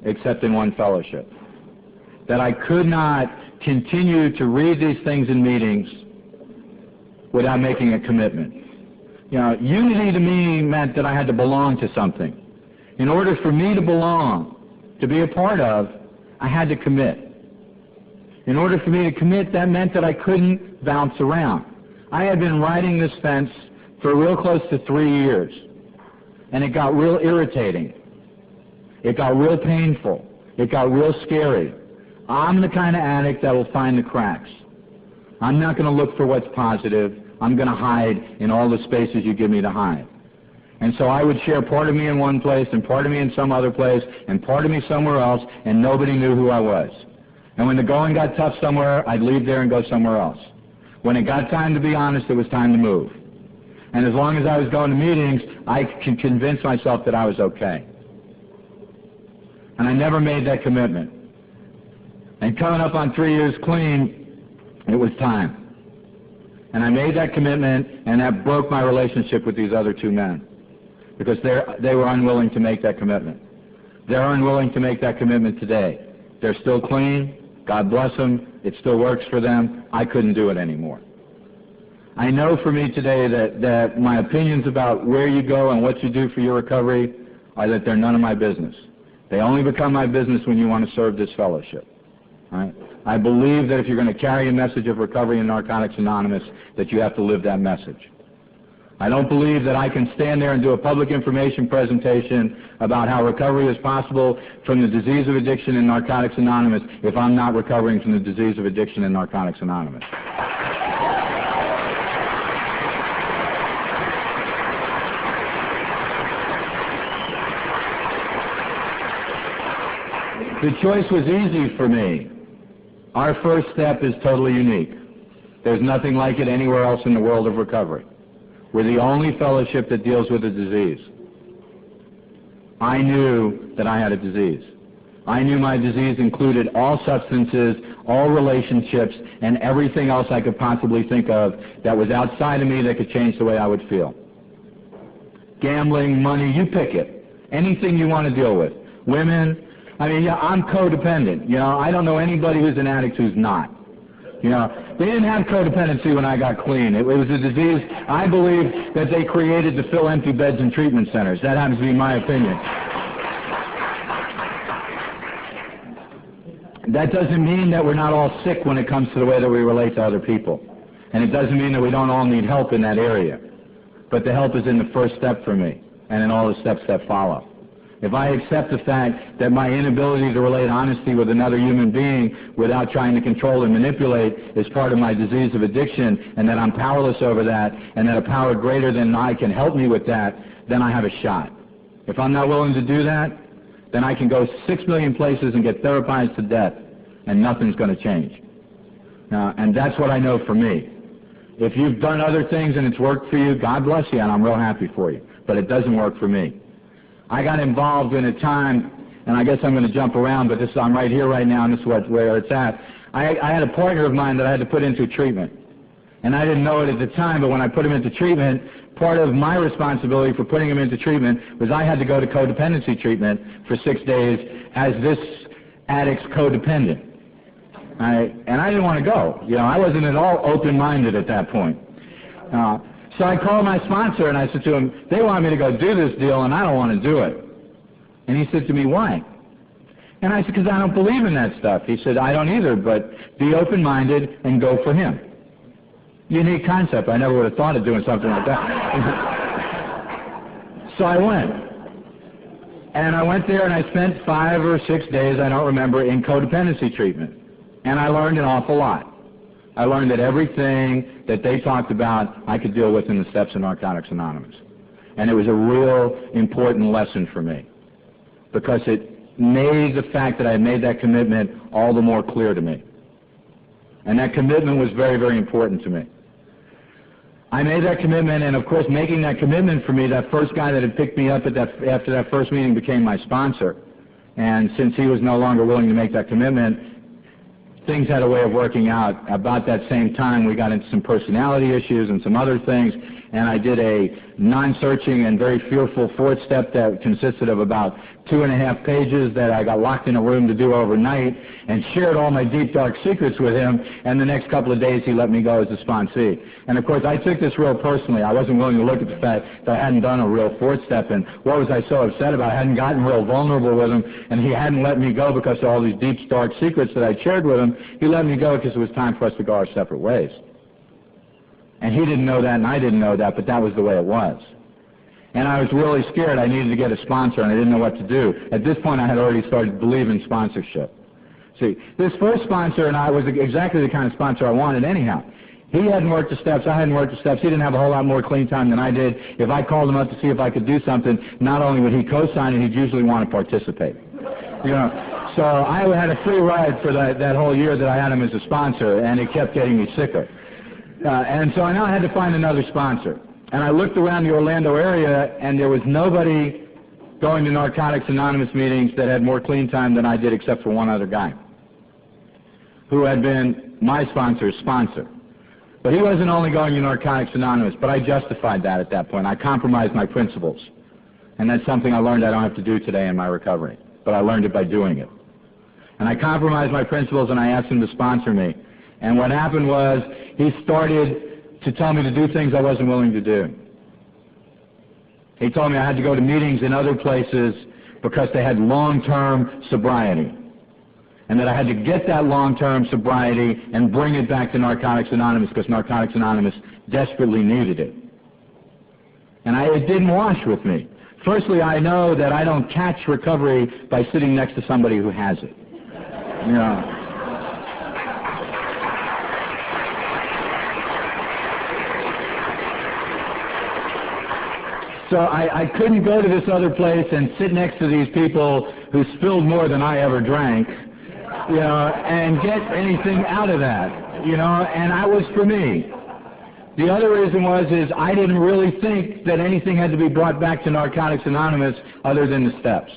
except in one fellowship. That I could not continue to read these things in meetings without making a commitment. You know, unity to me meant that I had to belong to something. In order for me to belong, to be a part of, I had to commit. In order for me to commit, that meant that I couldn't bounce around. I had been riding this fence for real close to 3 years, and it got real irritating. It got real painful. It got real scary. I'm the kind of addict that will find the cracks. I'm not going to look for what's positive. I'm going to hide in all the spaces you give me to hide. And so I would share part of me in one place and part of me in some other place and part of me somewhere else, and nobody knew who I was. And when the going got tough somewhere, I'd leave there and go somewhere else. When it got time to be honest, it was time to move. And as long as I was going to meetings, I could convince myself that I was okay. And I never made that commitment. And coming up on 3 years clean, it was time. And I made that commitment, and that broke my relationship with these other 2 men. Because they were unwilling to make that commitment. They're unwilling to make that commitment today. They're still clean, God bless them, It still works for them. I couldn't do it anymore. I know for me today that my opinions about where you go and what you do for your recovery are that they're none of my business. They only become my business when you want to serve this fellowship. Right? I believe that if you're going to carry a message of recovery in Narcotics Anonymous, that you have to live that message. I don't believe that I can stand there and do a public information presentation about how recovery is possible from the disease of addiction in Narcotics Anonymous if I'm not recovering from the disease of addiction in Narcotics Anonymous. The choice was easy for me. Our first step is totally unique. There's nothing like it anywhere else in the world of recovery. We're the only fellowship that deals with a disease. I knew that I had a disease. I knew my disease included all substances, all relationships, and everything else I could possibly think of that was outside of me that could change the way I would feel. Gambling, money, you pick it. Anything you want to deal with. Women, I mean, yeah, I'm codependent. You know, I don't know anybody who's an addict who's not. You know, they didn't have codependency when I got clean. It was a disease, I believe, that they created to fill empty beds in treatment centers. That happens to be my opinion. That doesn't mean that we're not all sick when it comes to the way that we relate to other people. And it doesn't mean that we don't all need help in that area. But the help is in the first step for me, and in all the steps that follow. If I accept the fact that my inability to relate honesty with another human being without trying to control and manipulate is part of my disease of addiction, and that I'm powerless over that, and that a power greater than I can help me with that, then I have a shot. If I'm not willing to do that, then I can go 6 million places and get therapized to death, and nothing's going to change. And that's what I know for me. If you've done other things and it's worked for you, God bless you, and I'm real happy for you. But it doesn't work for me. I got involved in a time, and I guess I'm going to jump around, but I'm right here right now, and this is where it's at. I had a partner of mine that I had to put into treatment. And I didn't know it at the time, but when I put him into treatment, part of my responsibility for putting him into treatment was I had to go to codependency treatment for 6 days as this addict's codependent. And I didn't want to go. You know, I wasn't at all open-minded at that point. So I called my sponsor and I said to him, they want me to go do this deal and I don't want to do it. And he said to me, why? And I said, because I don't believe in that stuff. He said, I don't either, but be open-minded and go for him. Unique concept. I never would have thought of doing something like that. So I went. And I went there and I spent 5 or 6 days, I don't remember, in codependency treatment. And I learned an awful lot. I learned that everything that they talked about I could deal with in the steps of Narcotics Anonymous. And it was a real important lesson for me because it made the fact that I had made that commitment all the more clear to me. And that commitment was very, very important to me. I made that commitment, and of course making that commitment for me, that first guy that had picked me up after that first meeting became my sponsor. And since he was no longer willing to make that commitment, things had a way of working out. About that same time, we got into some personality issues and some other things, and I did a non-searching and very fearful fourth step that consisted of about 2.5 pages that I got locked in a room to do overnight and shared all my deep, dark secrets with him, and the next couple of days he let me go as a sponsee. And of course, I took this real personally. I wasn't willing to look at the fact that I hadn't done a real fourth step, and what was I so upset about? I hadn't gotten real vulnerable with him, and he hadn't let me go because of all these deep, dark secrets that I shared with him. He let me go because it was time for us to go our separate ways. And he didn't know that, and I didn't know that, but that was the way it was. And I was really scared. I needed to get a sponsor, and I didn't know what to do. At this point, I had already started to believe in sponsorship. See, this first sponsor and I was exactly the kind of sponsor I wanted anyhow. He hadn't worked the steps. I hadn't worked the steps. He didn't have a whole lot more clean time than I did. If I called him up to see if I could do something, not only would he co-sign it, he'd usually want to participate. You know, so I had a free ride for that whole year that I had him as a sponsor, and it kept getting me sicker. And so I now had to find another sponsor. And I looked around the Orlando area, and there was nobody going to Narcotics Anonymous meetings that had more clean time than I did, except for one other guy who had been my sponsor's sponsor. But he wasn't only going to Narcotics Anonymous, but I justified that at that point. I compromised my principles. And that's something I learned I don't have to do today in my recovery. But I learned it by doing it. And I compromised my principles and I asked him to sponsor me. And what happened was he started to tell me to do things I wasn't willing to do. He told me I had to go to meetings in other places because they had long-term sobriety. And that I had to get that long-term sobriety and bring it back to Narcotics Anonymous because Narcotics Anonymous desperately needed it. And it didn't wash with me. Firstly, I know that I don't catch recovery by sitting next to somebody who has it. You know. So I couldn't go to this other place and sit next to these people who spilled more than I ever drank, you know, and get anything out of that, you know, and that was for me. The other reason is I didn't really think that anything had to be brought back to Narcotics Anonymous other than the steps.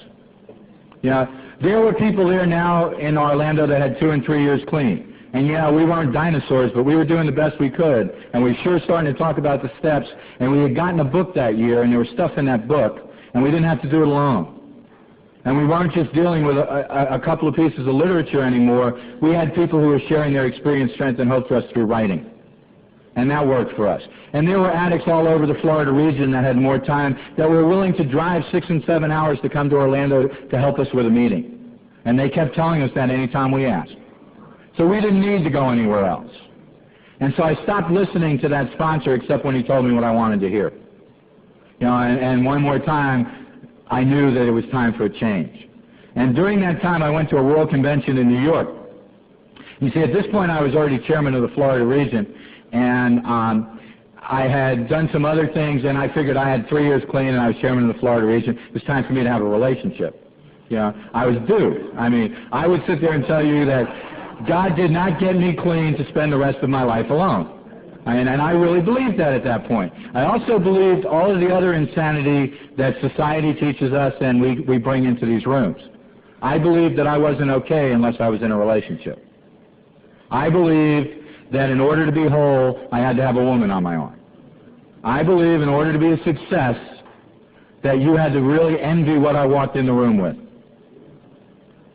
You know, there were people there now in Orlando that had 2 and 3 years clean. And yeah, we weren't dinosaurs, but we were doing the best we could. And we were sure starting to talk about the steps. And we had gotten a book that year, and there was stuff in that book, and we didn't have to do it alone. And we weren't just dealing with a couple of pieces of literature anymore. We had people who were sharing their experience, strength, and hope for us through writing. And that worked for us. And there were addicts all over the Florida region that had more time that were willing to drive 6 and 7 hours to come to Orlando to help us with a meeting. And they kept telling us that any time we asked. So we didn't need to go anywhere else. And so I stopped listening to that sponsor except when he told me what I wanted to hear. You know, and one more time, I knew that it was time for a change. And during that time, I went to a world convention in New York. You see, at this point, I was already chairman of the Florida region, and I had done some other things, and I figured I had 3 years clean, and I was chairman of the Florida region. It was time for me to have a relationship. You know, I was due. I mean, I would sit there and tell you that God did not get me clean to spend the rest of my life alone. And I really believed that at that point. I also believed all of the other insanity that society teaches us and we bring into these rooms. I believed that I wasn't okay unless I was in a relationship. I believed that in order to be whole, I had to have a woman on my arm. I believe in order to be a success, that you had to really envy what I walked in the room with.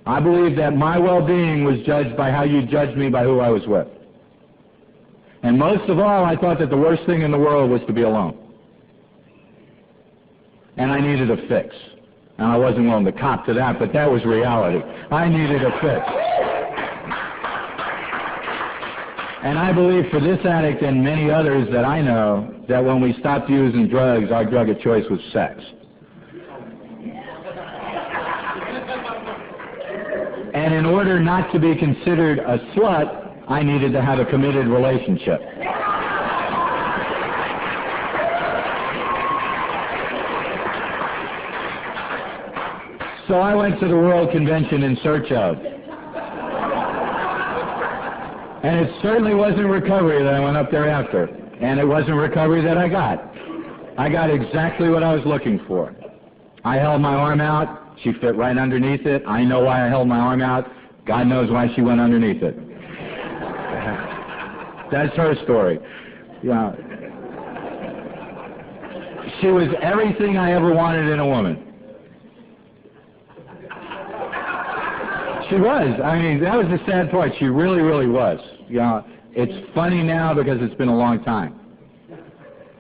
I believe that my well-being was judged by how you judged me by who I was with. And most of all, I thought that the worst thing in the world was to be alone. And I needed a fix. And I wasn't willing to cop to that, but that was reality. I needed a fix. And I believe for this addict and many others that I know, that when we stopped using drugs, our drug of choice was sex. And in order not to be considered a slut, I needed to have a committed relationship. So I went to the World Convention in search of. And it certainly wasn't recovery that I went up there after. And it wasn't recovery that I got. I got exactly what I was looking for. I held my arm out. She fit right underneath it. I know why I held my arm out. God knows why she went underneath it. That's her story. Yeah. She was everything I ever wanted in a woman. She was. I mean, that was the sad part. She really, really was. You know, it's funny now because it's been a long time.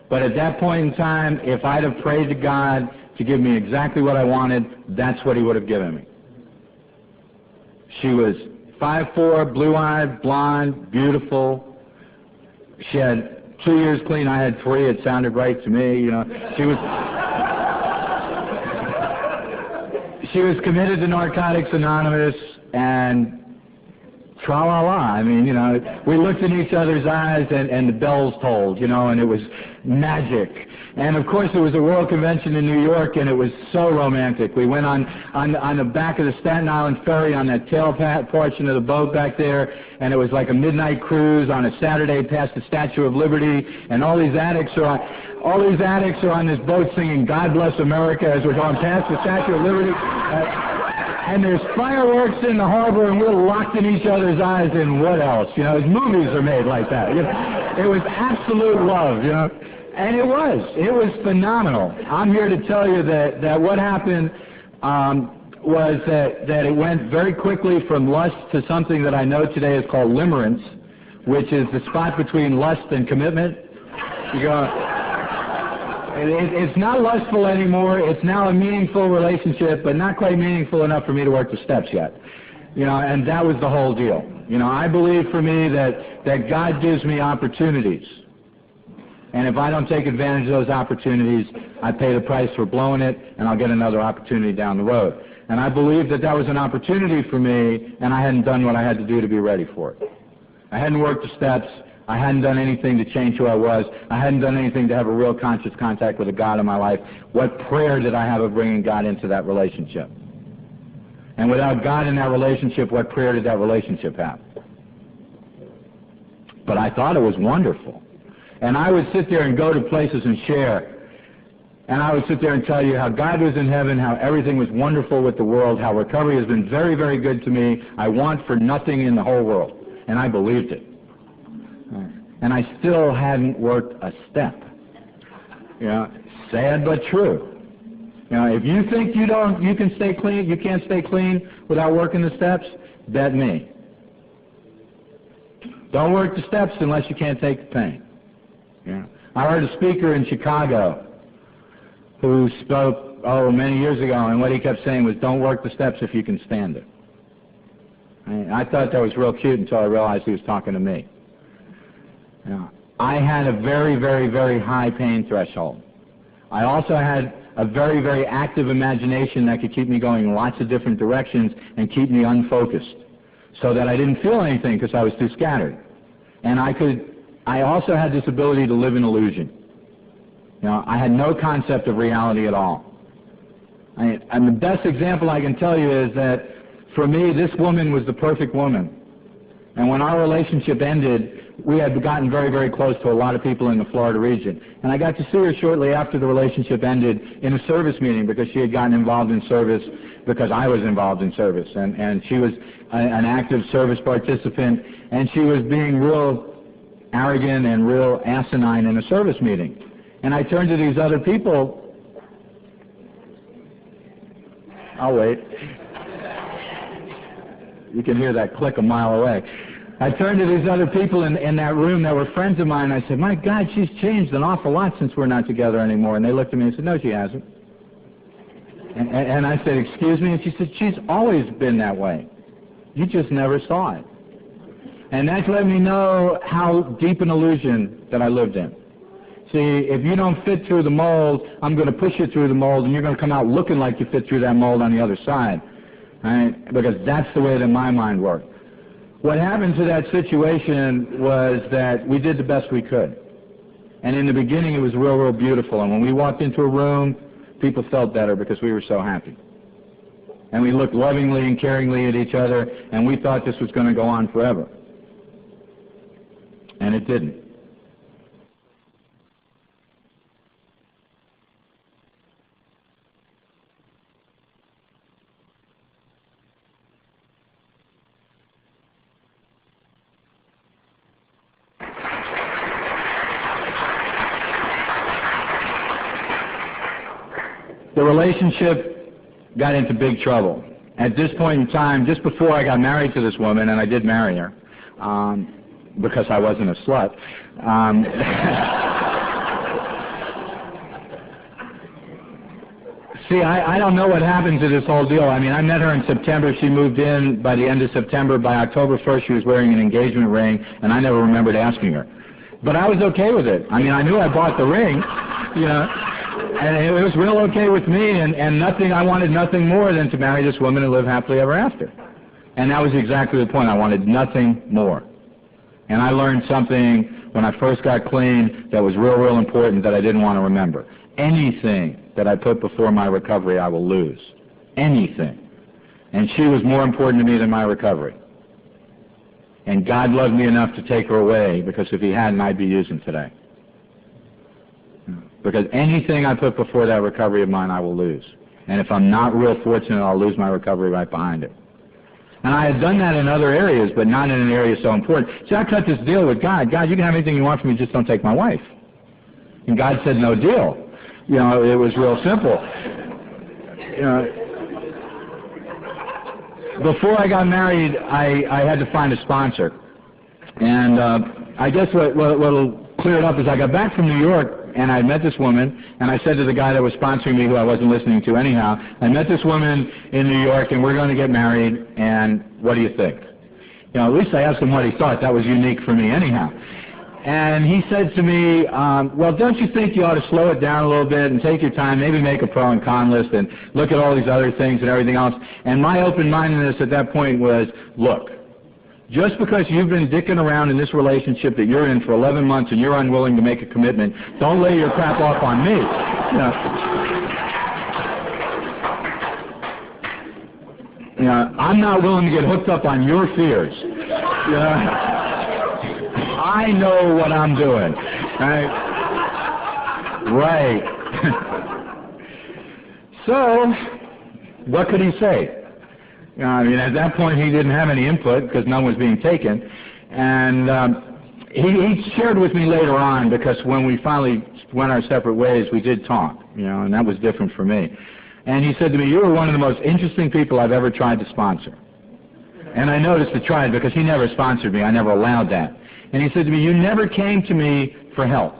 But at that point in time, if I'd have prayed to God to give me exactly what I wanted, that's what he would have given me. She was 5'4", blue-eyed, blonde, beautiful. She had 2 years clean. I had 3. It sounded right to me, you know. She was committed to Narcotics Anonymous, and tra-la-la. I mean, you know, we looked in each other's eyes and the bells tolled, you know, and it was magic. And of course, it was a world convention in New York, and it was so romantic. We went on the back of the Staten Island ferry on that tail portion of the boat back there, and it was like a midnight cruise on a Saturday past the Statue of Liberty, and all these addicts are on this boat singing "God Bless America" as we're going past the Statue of Liberty. And there's fireworks in the harbor, and we're locked in each other's eyes, and what else? You know, movies are made like that. You know, it was absolute love, you know. And it was phenomenal. I'm here to tell you that what happened was that it went very quickly from lust to something that I know today is called limerence, which is the spot between lust and commitment. You go, it's not lustful anymore. It's now a meaningful relationship, but not quite meaningful enough for me to work the steps yet. You know, and that was the whole deal. You know, I believe for me that God gives me opportunities. And if I don't take advantage of those opportunities, I pay the price for blowing it, and I'll get another opportunity down the road. And I believe that that was an opportunity for me, and I hadn't done what I had to do to be ready for it. I hadn't worked the steps. I hadn't done anything to change who I was. I hadn't done anything to have a real conscious contact with a God in my life. What prayer did I have of bringing God into that relationship? And without God in that relationship, what prayer did that relationship have? But I thought it was wonderful. And I would sit there and go to places and share. And I would sit there and tell you how God was in heaven, how everything was wonderful with the world, how recovery has been very, very good to me. I want for nothing in the whole world. And I believed it. And I still hadn't worked a step. You know, sad but true. You know, if you think you can stay clean, you can't stay clean without working the steps, bet me. Don't work the steps unless you can't take the pain. Yeah. I heard a speaker in Chicago who spoke, many years ago, and what he kept saying was, don't work the steps if you can stand it. I thought that was real cute until I realized he was talking to me. You know, I had a very, very, very high pain threshold. I also had a very, very active imagination that could keep me going in lots of different directions and keep me unfocused so that I didn't feel anything because I was too scattered. And I also had this ability to live in illusion. You know, I had no concept of reality at all. And the best example I can tell you is that for me, this woman was the perfect woman. And when our relationship ended, we had gotten very, very close to a lot of people in the Florida region. And I got to see her shortly after the relationship ended in a service meeting because she had gotten involved in service because I was involved in service. And she was an active service participant, and she was being real arrogant and real asinine in a service meeting. And I turned to these other people. I'll wait. You can hear that click a mile away. I turned to these other people in that room that were friends of mine, and I said, my God, she's changed an awful lot since we're not together anymore. And they looked at me and said, no, she hasn't. And I said, excuse me? And she said, she's always been that way. You just never saw it. And that let me know how deep an illusion that I lived in. See, if you don't fit through the mold, I'm going to push you through the mold, and you're going to come out looking like you fit through that mold on the other side. Right? Because that's the way that my mind worked. What happened to that situation was that we did the best we could. And in the beginning, it was real, real beautiful. And when we walked into a room, people felt better because we were so happy. And we looked lovingly and caringly at each other, and we thought this was going to go on forever. And it didn't. The relationship got into big trouble. At this point in time, just before I got married to this woman, and I did marry her, because I wasn't a slut, see, I don't know what happened to this whole deal. I mean, I met her in September. She moved in by the end of September. By October 1st, she was wearing an engagement ring, and I never remembered asking her. But I was okay with it. I mean, I knew I bought the ring, you know. And it was real okay with me, and I wanted nothing more than to marry this woman and live happily ever after. And that was exactly the point. I wanted nothing more. And I learned something when I first got clean that was real, real important that I didn't want to remember. Anything that I put before my recovery, I will lose. Anything. And she was more important to me than my recovery. And God loved me enough to take her away, because if he hadn't, I'd be using today. Because anything I put before that recovery of mine, I will lose. And if I'm not real fortunate, I'll lose my recovery right behind it. And I had done that in other areas, but not in an area so important. See, I cut this deal with God. God, you can have anything you want from me, just don't take my wife. And God said, no deal. You know, it was real simple. You know, before I got married, I had to find a sponsor. And I guess what'll clear it up is I got back from New York, and I met this woman, and I said to the guy that was sponsoring me, who I wasn't listening to anyhow, I met this woman in New York, and we're going to get married, and what do you think? You know, at least I asked him what he thought. That was unique for me anyhow. And he said to me, well, don't you think you ought to slow it down a little bit and take your time, maybe make a pro and con list and look at all these other things and everything else? And my open-mindedness at that point was, look, just because you've been dicking around in this relationship that you're in for 11 months and you're unwilling to make a commitment, don't lay your crap off on me. You know, I'm not willing to get hooked up on your fears. I know what I'm doing. Right. So, what could he say? I mean, at that point, he didn't have any input because none was being taken. And he shared with me later on, because when we finally went our separate ways, we did talk, you know, and that was different for me. And he said to me, you were one of the most interesting people I've ever tried to sponsor. And I noticed the tried because he never sponsored me. I never allowed that. And he said to me, you never came to me for help.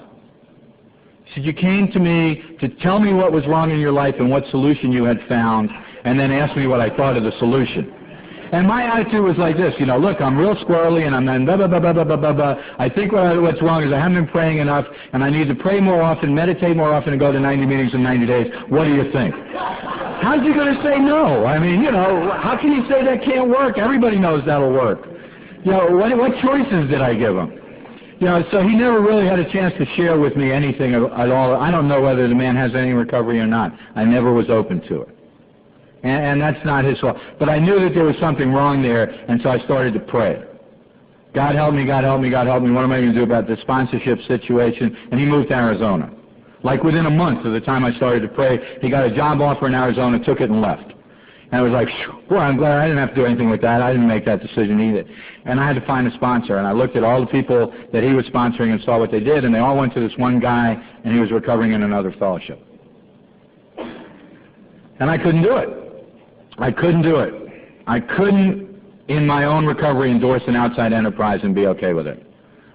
He said, you came to me to tell me what was wrong in your life and what solution you had found, and then ask me what I thought of the solution. And my attitude was like this, you know, look, I'm real squirrely, and I'm blah, blah, blah, blah, blah, blah, blah. I think what's wrong is I haven't been praying enough, and I need to pray more often, meditate more often, and go to 90 meetings in 90 days. What do you think? How's he going to say no? I mean, you know, how can you say that can't work? Everybody knows that'll work. You know, what choices did I give him? You know, so he never really had a chance to share with me anything at all. I don't know whether the man has any recovery or not. I never was open to it. And that's not his fault. But I knew that there was something wrong there, and so I started to pray. God help me, God help me, God help me. What am I going to do about this sponsorship situation? And he moved to Arizona. Like within a month of the time I started to pray, he got a job offer in Arizona, took it, and left. And I was like, boy, I'm glad I didn't have to do anything with that. I didn't make that decision either. And I had to find a sponsor. And I looked at all the people that he was sponsoring and saw what they did, and they all went to this one guy, and he was recovering in another fellowship. And I couldn't do it. I couldn't do it. I couldn't, in my own recovery, endorse an outside enterprise and be okay with it.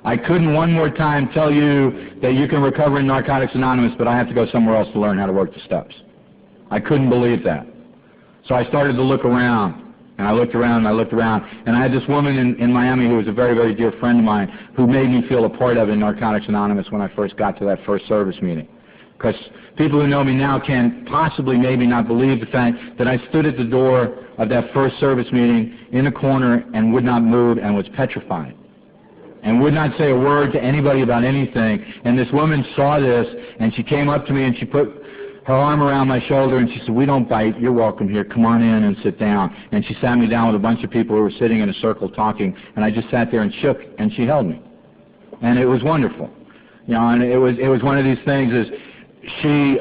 I couldn't one more time tell you that you can recover in Narcotics Anonymous, but I have to go somewhere else to learn how to work the steps. I couldn't believe that. So I started to look around, and I looked around, and I looked around, and I had this woman in Miami who was a very, very dear friend of mine who made me feel a part of in Narcotics Anonymous when I first got to that first service meeting. Because people who know me now can possibly maybe not believe the fact that I stood at the door of that first service meeting in a corner and would not move and was petrified and would not say a word to anybody about anything. And this woman saw this, and she came up to me and she put her arm around my shoulder and she said, we don't bite, you're welcome here, come on in and sit down. And she sat me down with a bunch of people who were sitting in a circle talking, and I just sat there and shook, and she held me. And it was wonderful. You know, and it was one of these things is, she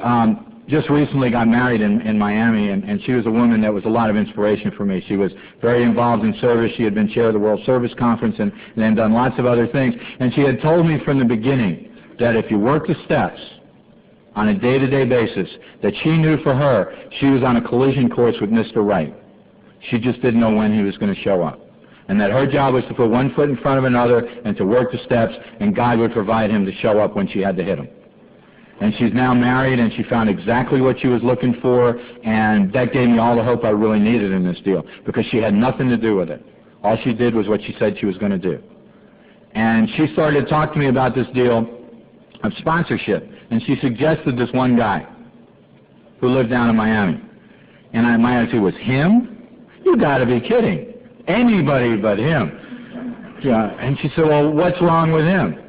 just recently got married in Miami, and she was a woman that was a lot of inspiration for me. She was very involved in service. She had been chair of the World Service Conference and then done lots of other things. And she had told me from the beginning that if you work the steps on a day-to-day basis, that she knew for her she was on a collision course with Mr. Right. She just didn't know when he was going to show up. And that her job was to put one foot in front of another and to work the steps, and God would provide him to show up when she had to hit him. And she's now married, and she found exactly what she was looking for, and that gave me all the hope I really needed in this deal, because she had nothing to do with it. All she did was what she said she was going to do. And she started to talk to me about this deal of sponsorship, and she suggested this one guy who lived down in Miami. And my attitude was, him? You got to be kidding. Anybody but him. Yeah. And she said, well, what's wrong with him?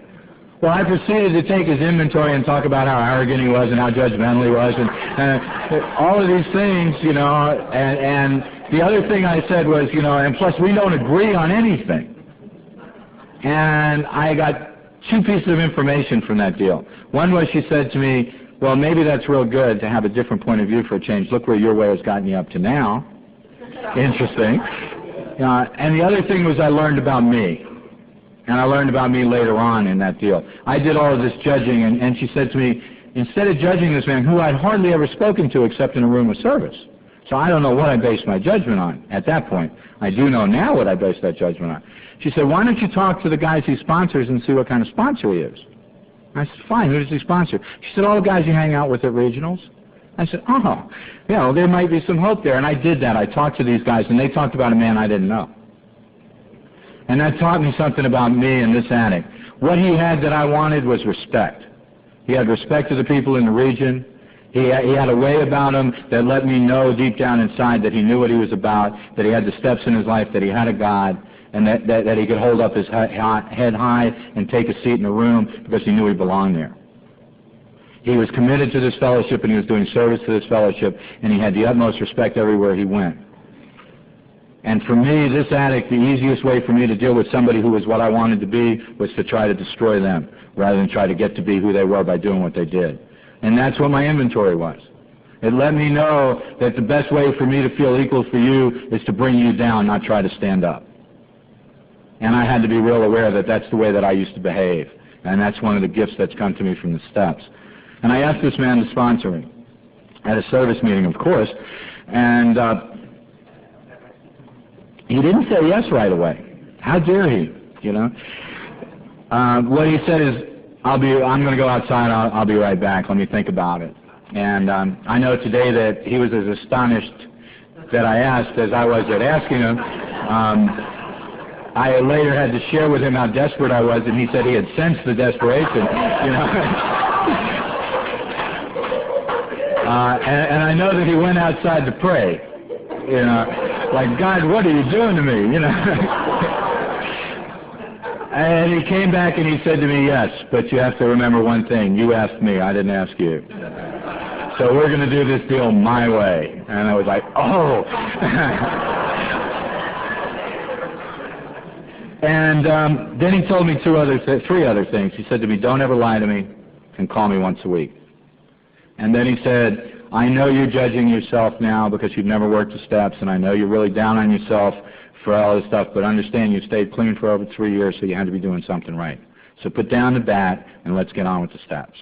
Well, I proceeded to take his inventory and talk about how arrogant he was and how judgmental he was and all of these things, you know, and the other thing I said was, you know, and plus we don't agree on anything. And I got two pieces of information from that deal. One was she said to me, well, maybe that's real good to have a different point of view for a change. Look where your way has gotten you up to now. Interesting. And the other thing was I learned about me. And I learned about me later on in that deal. I did all of this judging, and she said to me, instead of judging this man, who I'd hardly ever spoken to except in a room of service, So I don't know what I based my judgment on at that point. I do know now what I based that judgment on. She said, why don't you talk to the guys he sponsors and see what kind of sponsor he is? I said, fine, who does he sponsor? She said, all the guys you hang out with at regionals. I said, oh, yeah, well, there might be some hope there. And I did that. I talked to these guys, and they talked about a man I didn't know. And that taught me something about me and this addict. What he had that I wanted was respect. He had respect to the people in the region. He had a way about him that let me know deep down inside that he knew what he was about, that he had the steps in his life, that he had a God, and that he could hold up his head high and take a seat in the room because he knew he belonged there. He was committed to this fellowship, and he was doing service to this fellowship, and he had the utmost respect everywhere he went. And for me, this addict, the easiest way for me to deal with somebody who was what I wanted to be was to try to destroy them rather than try to get to be who they were by doing what they did. And that's what my inventory was. It let me know that the best way for me to feel equal for you is to bring you down, not try to stand up. And I had to be real aware that that's the way that I used to behave. And that's one of the gifts that's come to me from the steps. And I asked this man to sponsor me at a service meeting, of course, and he didn't say yes right away. How dare he, you know? What he said is, I'm going to go outside, I'll be right back, let me think about it. And I know today that he was as astonished that I asked as I was at asking him. I later had to share with him how desperate I was, and he said he had sensed the desperation, you know. And I know that he went outside to pray, you know, like, God, what are you doing to me, you know? And he came back and he said to me, yes, but you have to remember one thing. You asked me, I didn't ask you. So we're going to do this deal my way. And I was like, oh. And then he told me three other things. He said to me, don't ever lie to me and call me once a week. And then he said, I know you're judging yourself now because you've never worked the steps, and I know you're really down on yourself for all this stuff, but understand you stayed clean for over 3 years, so you had to be doing something right. So put down the bat and let's get on with the steps.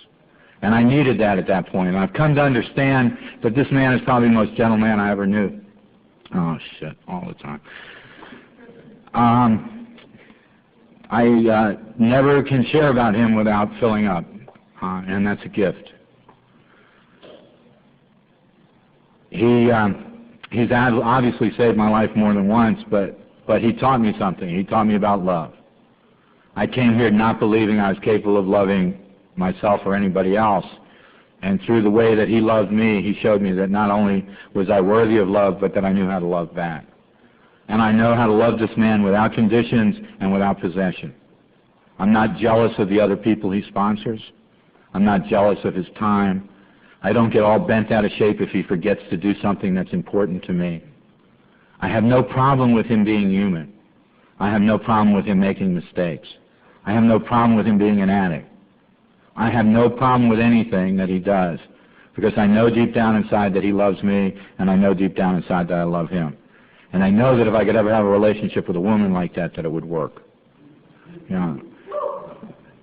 And I needed that at that point, and I've come to understand that this man is probably the most gentle man I ever knew. Oh, shit, all the time. I never can share about him without filling up, and that's a gift. He's obviously saved my life more than once, but he taught me something. He taught me about love. I came here not believing I was capable of loving myself or anybody else, and through the way that he loved me, he showed me that not only was I worthy of love, but that I knew how to love back. And I know how to love this man without conditions and without possession. I'm not jealous of the other people he sponsors. I'm not jealous of his time. I don't get all bent out of shape if he forgets to do something that's important to me. I have no problem with him being human. I have no problem with him making mistakes. I have no problem with him being an addict. I have no problem with anything that he does because I know deep down inside that he loves me, and I know deep down inside that I love him. And I know that if I could ever have a relationship with a woman like that, that it would work. You know,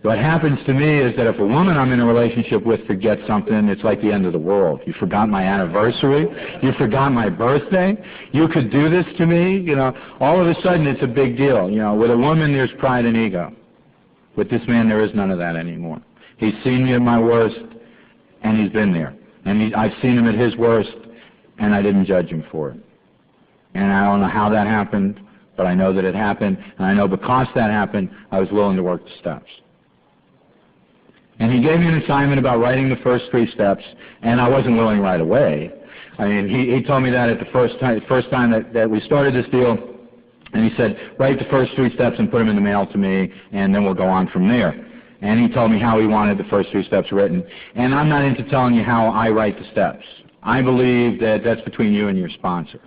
what happens to me is that if a woman I'm in a relationship with forgets something, it's like the end of the world. You forgot my anniversary. You forgot my birthday. You could do this to me. You know, all of a sudden it's a big deal. You know, with a woman there's pride and ego. With this man there is none of that anymore. He's seen me at my worst, and he's been there. And I've seen him at his worst, and I didn't judge him for it. And I don't know how that happened, but I know that it happened, and I know because that happened, I was willing to work the steps. And he gave me an assignment about writing the first 3 steps, and I wasn't willing right away. I mean, he told me that at the first time that we started this deal, and he said, write the first 3 steps and put them in the mail to me, and then we'll go on from there. And he told me how he wanted the first 3 steps written. And I'm not into telling you how I write the steps. I believe that that's between you and your sponsor.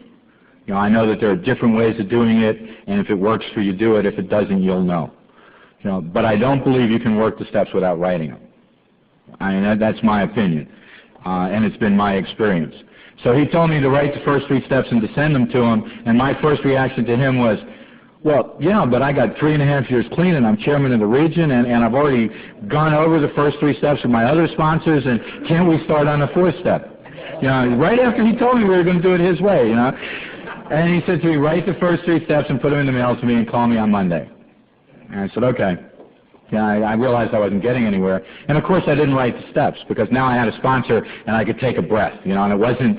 You know, I know that there are different ways of doing it, and if it works for you, do it. If it doesn't, you'll know. You know, but I don't believe you can work the steps without writing them. I mean, that's my opinion, and it's been my experience. So he told me to write the first 3 steps and to send them to him, and my first reaction to him was, well, yeah, but I got 3.5 years clean, and I'm chairman of the region, and I've already gone over the first 3 steps with my other sponsors, and can't we start on the 4th step? You know, right after he told me we were going to do it his way, you know. And he said to me, write the first 3 steps and put them in the mail to me and call me on Monday. And I said, okay. Yeah, I realized I wasn't getting anywhere. And of course I didn't write the steps because now I had a sponsor and I could take a breath, you know, and it wasn't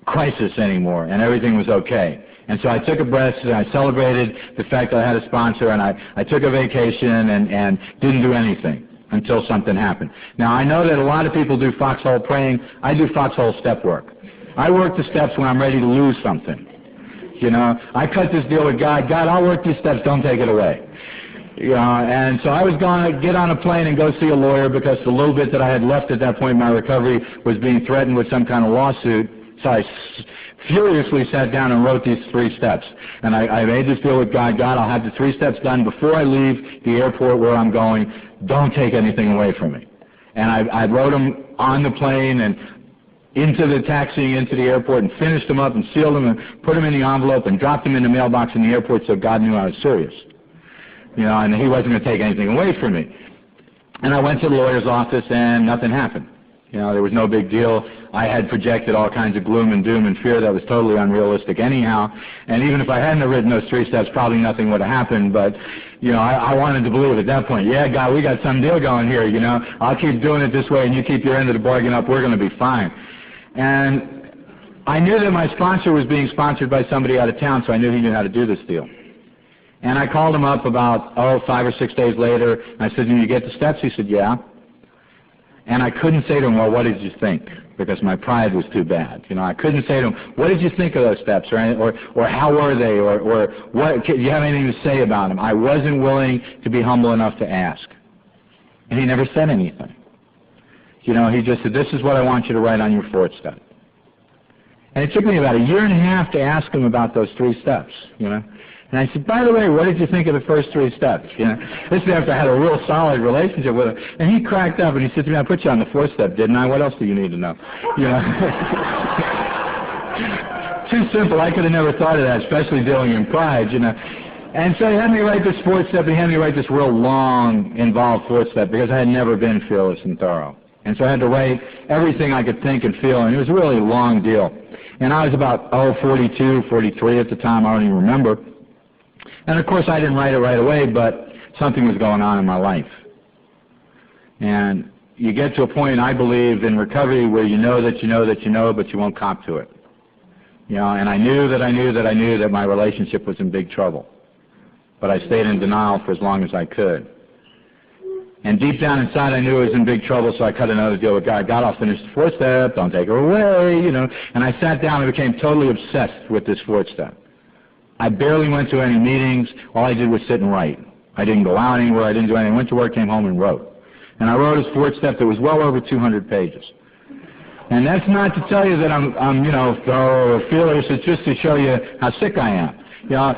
crisis anymore and everything was okay. And so I took a breath and I celebrated the fact that I had a sponsor, and I took a vacation and didn't do anything until something happened. Now I know that a lot of people do foxhole praying. I do foxhole step work. I work the steps when I'm ready to lose something. You know, I cut this deal with God. God, I'll work these steps, don't take it away. You know, and so I was going to get on a plane and go see a lawyer because the little bit that I had left at that point in my recovery was being threatened with some kind of lawsuit. So I furiously sat down and wrote these 3 steps. And I made this deal with God. God, I'll have the 3 steps done before I leave the airport where I'm going. Don't take anything away from me. And I wrote them on the plane and into the taxiing into the airport and finished them up and sealed them and put them in the envelope and dropped them in the mailbox in the airport so God knew I was serious. You know, and he wasn't going to take anything away from me. And I went to the lawyer's office and nothing happened. You know, there was no big deal. I had projected all kinds of gloom and doom and fear that was totally unrealistic anyhow. And even if I hadn't written those 3 steps, probably nothing would have happened. But, you know, I wanted to believe at that point, yeah, God, we got some deal going here, you know. I'll keep doing it this way and you keep your end of the bargain up. We're going to be fine. And I knew that my sponsor was being sponsored by somebody out of town, so I knew he knew how to do this deal. And I called him up about, 5 or 6 days later, and I said, did you get the steps? He said, yeah. And I couldn't say to him, well, what did you think? Because my pride was too bad. You know, I couldn't say to him, what did you think of those steps? Or how were they? Or what, do you have anything to say about them? I wasn't willing to be humble enough to ask. And he never said anything. You know, he just said, this is what I want you to write on your 4th step. And it took me about 1.5 years to ask him about those 3 steps, you know. And I said, by the way, what did you think of the first 3 steps? You know, this is after I had a real solid relationship with him. And he cracked up and he said to me, I put you on the 4th step, didn't I? What else do you need to know? You know? Too simple. I could have never thought of that, especially dealing in pride, you know. And so he had me write this 4th step, and he had me write this real long, involved 4th step because I had never been fearless and thorough. And so I had to write everything I could think and feel, and it was a really long deal. And I was about, 42, 43 at the time, I don't even remember. And of course I didn't write it right away, but something was going on in my life. And you get to a point, I believe, in recovery where you know that you know that you know, but you won't cop to it. You know, and I knew that my relationship was in big trouble. But I stayed in denial for as long as I could. And deep down inside I knew I was in big trouble, so I cut another deal with God. God, I'll finish the 4th step, don't take her away, you know. And I sat down and became totally obsessed with this 4th step. I barely went to any meetings. All I did was sit and write. I didn't go out anywhere. I didn't do anything. I went to work, came home, and wrote. And I wrote his 4th step that was well over 200 pages. And that's not to tell you that I'm you know, thorough or fearless. It's just to show you how sick I am. You know,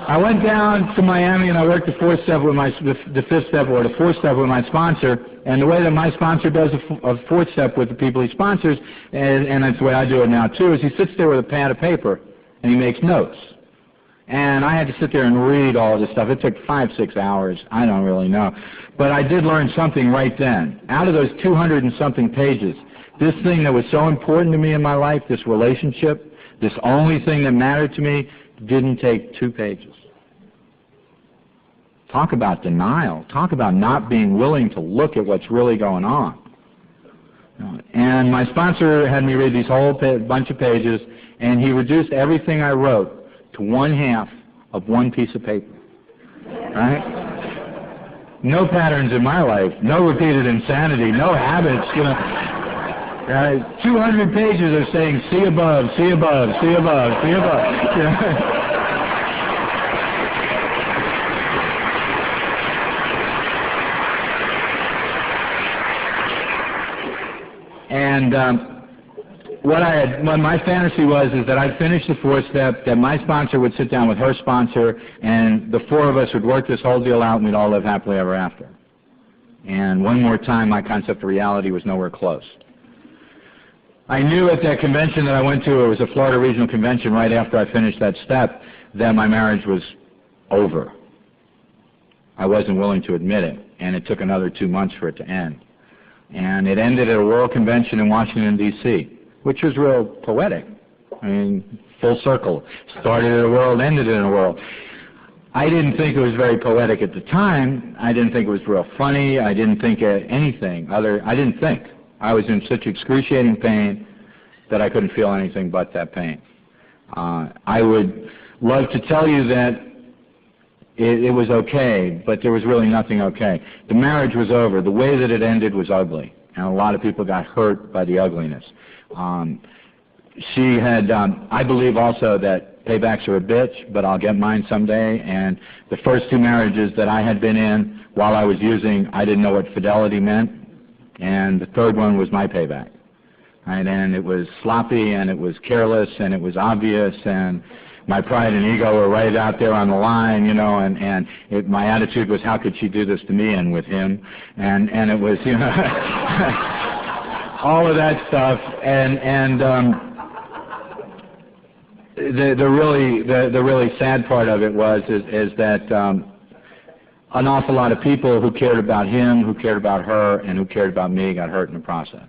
I went down to Miami and I worked the 4th step with the 5th step or the 4th step with my sponsor. And the way that my sponsor does a 4th step with the people he sponsors, and that's the way I do it now too, is he sits there with a pad of paper and he makes notes. And I had to sit there and read all this stuff. It took 5, 6 hours. I don't really know. But I did learn something right then. Out of those 200 and something pages, this thing that was so important to me in my life, this relationship, this only thing that mattered to me, didn't take 2 pages. Talk about denial. Talk about not being willing to look at what's really going on. And my sponsor had me read these whole bunch of pages, and he reduced everything I wrote to 1/2 of 1 piece of paper. Right? No patterns in my life, no repeated insanity, no habits, you know. Right? 200 pages of saying, see above, see above, see above, see above. You know? And what my fantasy was is that I'd finish the 4th step, that my sponsor would sit down with her sponsor, and the 4 of us would work this whole deal out, and we'd all live happily ever after. And one more time, my concept of reality was nowhere close. I knew at that convention that I went to, it was a Florida Regional Convention right after I finished that step, that my marriage was over. I wasn't willing to admit it, and it took another 2 months for it to end. And it ended at a World Convention in Washington, D.C. which was real poetic. I mean, full circle. Started in a world, ended in a world. I didn't think it was very poetic at the time. I didn't think it was real funny. I didn't think anything other. I didn't think. I was in such excruciating pain that I couldn't feel anything but that pain. I would love to tell you that it was okay, but there was really nothing okay. The marriage was over. The way that it ended was ugly, and a lot of people got hurt by the ugliness. She had, I believe also that paybacks are a bitch, but I'll get mine someday. And the first two marriages that I had been in while I was using, I didn't know what fidelity meant. And the third one was my payback. Right? And it was sloppy, and it was careless, and it was obvious, and my pride and ego were right out there on the line, you know, and my attitude was, how could she do this to me and with him? And it was, you know, all of that stuff. The really sad part of it is that an awful lot of people who cared about him, who cared about her, and who cared about me got hurt in the process.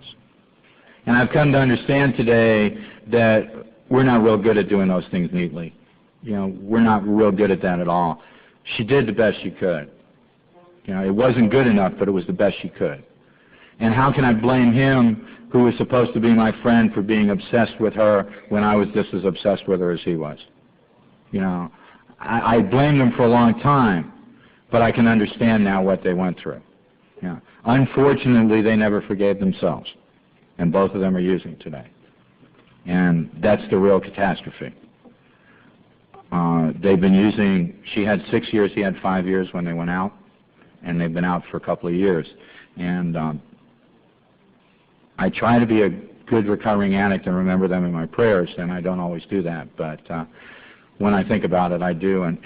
And I've come to understand today that we're not real good at doing those things neatly. You know, we're not real good at that at all. She did the best she could. You know, it wasn't good enough, but it was the best she could. And how can I blame him, who was supposed to be my friend, for being obsessed with her when I was just as obsessed with her as he was? You know, I blamed them for a long time, but I can understand now what they went through. You know, unfortunately, they never forgave themselves, and both of them are using today. And that's the real catastrophe. They've been using, she had 6 years, he had 5 years when they went out, and they've been out for a couple of years. And I try to be a good recovering addict and remember them in my prayers, and I don't always do that, but when I think about it, I do, and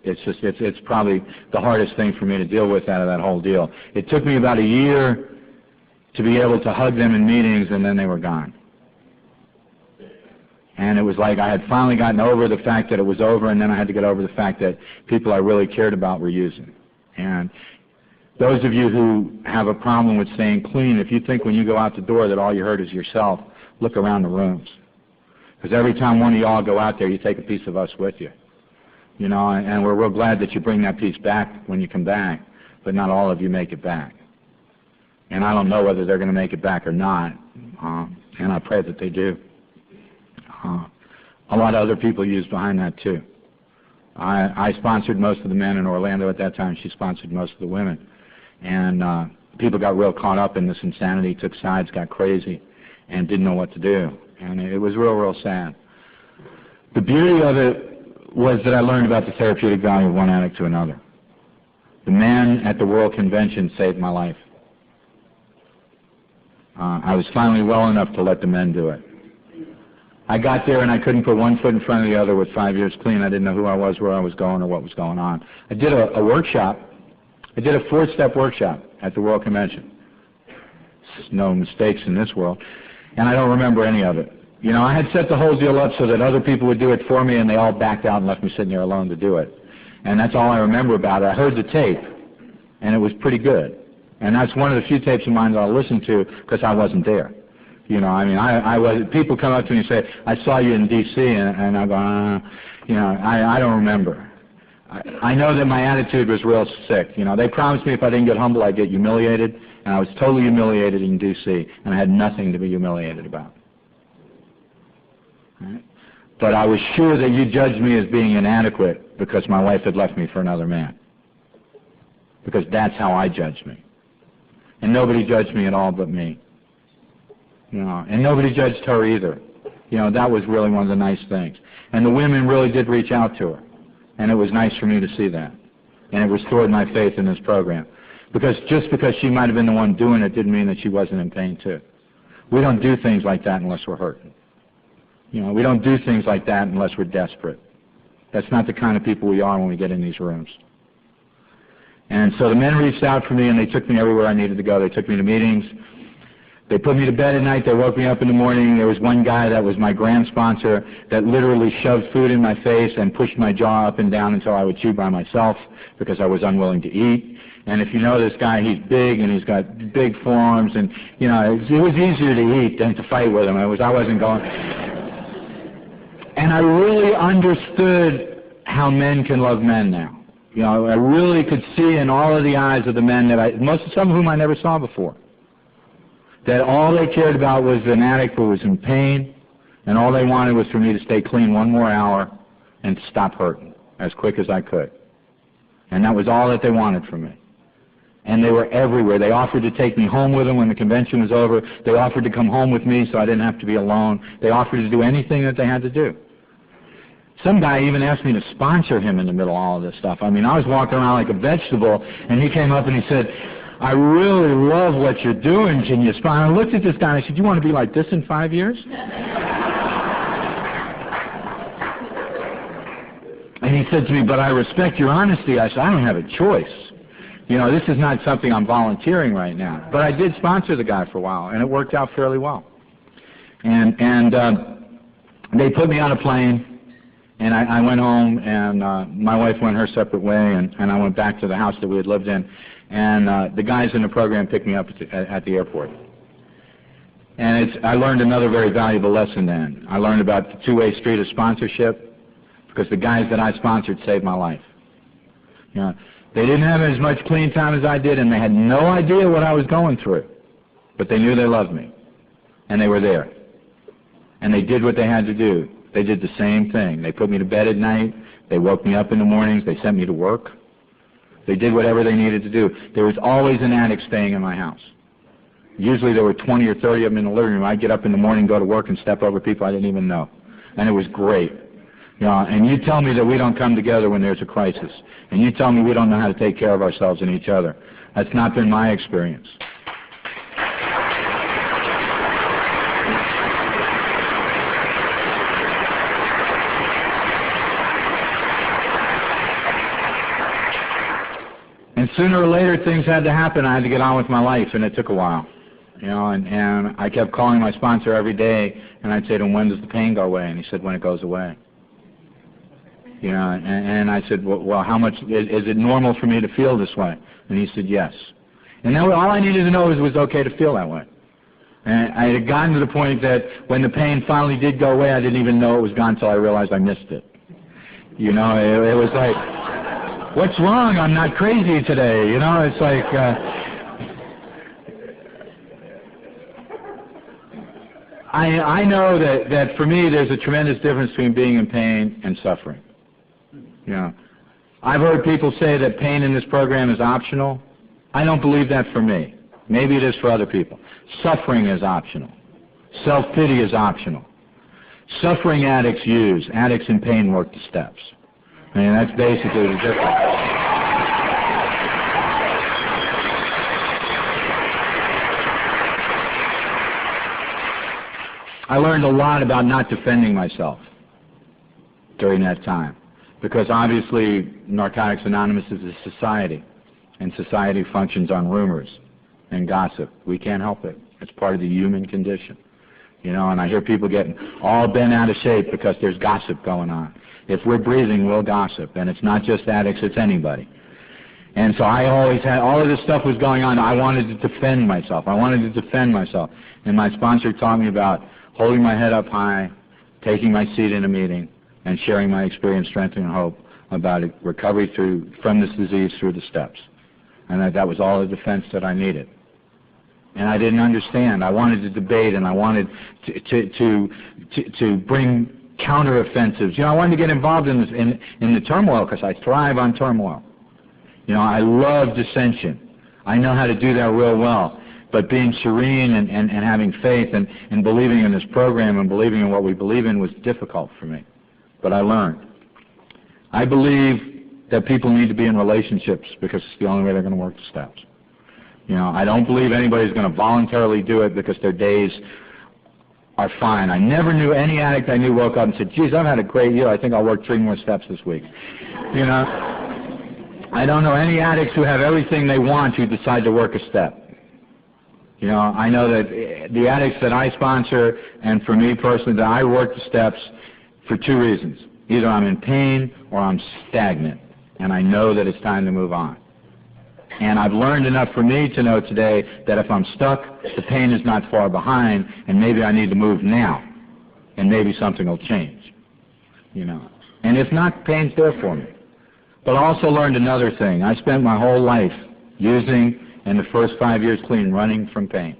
it's probably the hardest thing for me to deal with out of that whole deal. It took me about a year to be able to hug them in meetings, and then they were gone. And it was like I had finally gotten over the fact that it was over, and then I had to get over the fact that people I really cared about were using. And those of you who have a problem with staying clean, if you think when you go out the door that all you hurt is yourself, look around the rooms. Because every time one of y'all go out there, you take a piece of us with you. You know, and we're real glad that you bring that piece back when you come back, but not all of you make it back. And I don't know whether they're going to make it back or not, and I pray that they do. A lot of other people used behind that too. I sponsored most of the men in Orlando at that time. She sponsored most of the women. And people got real caught up in this insanity, took sides, got crazy, and didn't know what to do. And it was real, real sad. The beauty of it was that I learned about the therapeutic value of one addict to another. The man at the World Convention saved my life. I was finally well enough to let the men do it. I got there and I couldn't put one foot in front of the other with 5 years clean. I didn't know who I was, where I was going, or what was going on. I did a workshop. I did a 4-step workshop at the World Convention. No mistakes in this world. And I don't remember any of it. You know, I had set the whole deal up so that other people would do it for me, and they all backed out and left me sitting there alone to do it. And that's all I remember about it. I heard the tape, and it was pretty good. And that's one of the few tapes of mine that I'll listen to because I wasn't there. You know, I mean, I was. People come up to me and say, "I saw you in D.C.," and I go, you know, I don't remember. I know that my attitude was real sick. You know, they promised me if I didn't get humble, I'd get humiliated, and I was totally humiliated in D.C., and I had nothing to be humiliated about. Right? But I was sure that you judged me as being inadequate because my wife had left me for another man. Because that's how I judged me. And nobody judged me at all but me. You know, and nobody judged her either. You know, that was really one of the nice things. And the women really did reach out to her. And it was nice for me to see that. And it restored my faith in this program. Because just because she might have been the one doing it didn't mean that she wasn't in pain too. We don't do things like that unless we're hurting. You know, we don't do things like that unless we're desperate. That's not the kind of people we are when we get in these rooms. And so the men reached out for me, and they took me everywhere I needed to go. They took me to meetings. They put me to bed at night. They woke me up in the morning. There was one guy that was my grand sponsor that literally shoved food in my face and pushed my jaw up and down until I would chew by myself because I was unwilling to eat. And if you know this guy, he's big and he's got big forearms, and you know, it was easier to eat than to fight with him. I wasn't going. And I really understood how men can love men now. You know, I really could see in all of the eyes of the men that some of whom I never saw before, that all they cared about was an addict who was in pain, and all they wanted was for me to stay clean one more hour and stop hurting as quick as I could. And that was all that they wanted from me. And they were everywhere. They offered to take me home with them when the convention was over. They offered to come home with me so I didn't have to be alone. They offered to do anything that they had to do. Some guy even asked me to sponsor him in the middle of all of this stuff. I mean, I was walking around like a vegetable, and he came up and he said, "I really love what you're doing. Can you sponsor?" I looked at this guy and I said, "You want to be like this in 5 years?" And he said to me, "But I respect your honesty." I said, "I don't have a choice. You know, this is not something I'm volunteering right now." But I did sponsor the guy for a while, and it worked out fairly well. And they put me on a plane, and I went home, and my wife went her separate way, and I went back to the house that we had lived in. And the guys in the program picked me up at the airport. And I learned another very valuable lesson then. I learned about the two-way street of sponsorship, because the guys that I sponsored saved my life. You know, they didn't have as much clean time as I did, and they had no idea what I was going through. But they knew they loved me, and they were there. And they did what they had to do. They did the same thing. They put me to bed at night. They woke me up in the mornings. They sent me to work. They did whatever they needed to do. There was always an addict staying in my house. Usually there were 20 or 30 of them in the living room. I'd get up in the morning, go to work, and step over people I didn't even know. And it was great. You know, and you tell me that we don't come together when there's a crisis. And you tell me we don't know how to take care of ourselves and each other. That's not been my experience. And sooner or later things had to happen. I had to get on with my life, and it took a while. You know, and I kept calling my sponsor every day, and I'd say to him, "When does the pain go away?" And he said, "When it goes away." You know, and I said, well, how much, is it normal for me to feel this way? And he said, yes. And then all I needed to know was it was okay to feel that way. And I had gotten to the point that when the pain finally did go away, I didn't even know it was gone until I realized I missed it. You know, it was like, what's wrong? I'm not crazy today. You know, it's like, I know that for me there's a tremendous difference between being in pain and suffering. You know, I've heard people say that pain in this program is optional. I don't believe that for me. Maybe it is for other people. Suffering is optional. Self-pity is optional. Suffering addicts use. Addicts in pain work the steps. I mean, that's basically the difference. I learned a lot about not defending myself during that time, because obviously Narcotics Anonymous is a society, and society functions on rumors and gossip. We can't help it. It's part of the human condition. You know, and I hear people getting all bent out of shape because there's gossip going on. If we're breathing, we'll gossip, and it's not just addicts, it's anybody. And so I always had, all of this stuff was going on. I wanted to defend myself. And my sponsor taught me about holding my head up high, taking my seat in a meeting, and sharing my experience, strength, and hope about recovery from this disease through the steps. And that was all the defense that I needed. And I didn't understand. I wanted to debate, and I wanted to bring counteroffensives. You know, I wanted to get involved in the turmoil, because I thrive on turmoil. You know, I love dissension. I know how to do that real well. But being serene and having faith and believing in this program and believing in what we believe in was difficult for me. But I learned. I believe that people need to be in relationships, because it's the only way they're going to work the steps. You know, I don't believe anybody's going to voluntarily do it because their days are fine. I never knew any addict I knew woke up and said, "Geez, I've had a great year. I think I'll work 3 more steps this week." You know, I don't know any addicts who have everything they want who decide to work a step. You know, I know that the addicts that I sponsor, and for me personally, that I work the steps for 2 reasons. Either I'm in pain or I'm stagnant, and I know that it's time to move on. And I've learned enough for me to know today that if I'm stuck, the pain is not far behind, and maybe I need to move now, and maybe something will change, you know. And if not, pain's there for me. But I also learned another thing. I spent my whole life using, and the first 5 years clean, running from pain.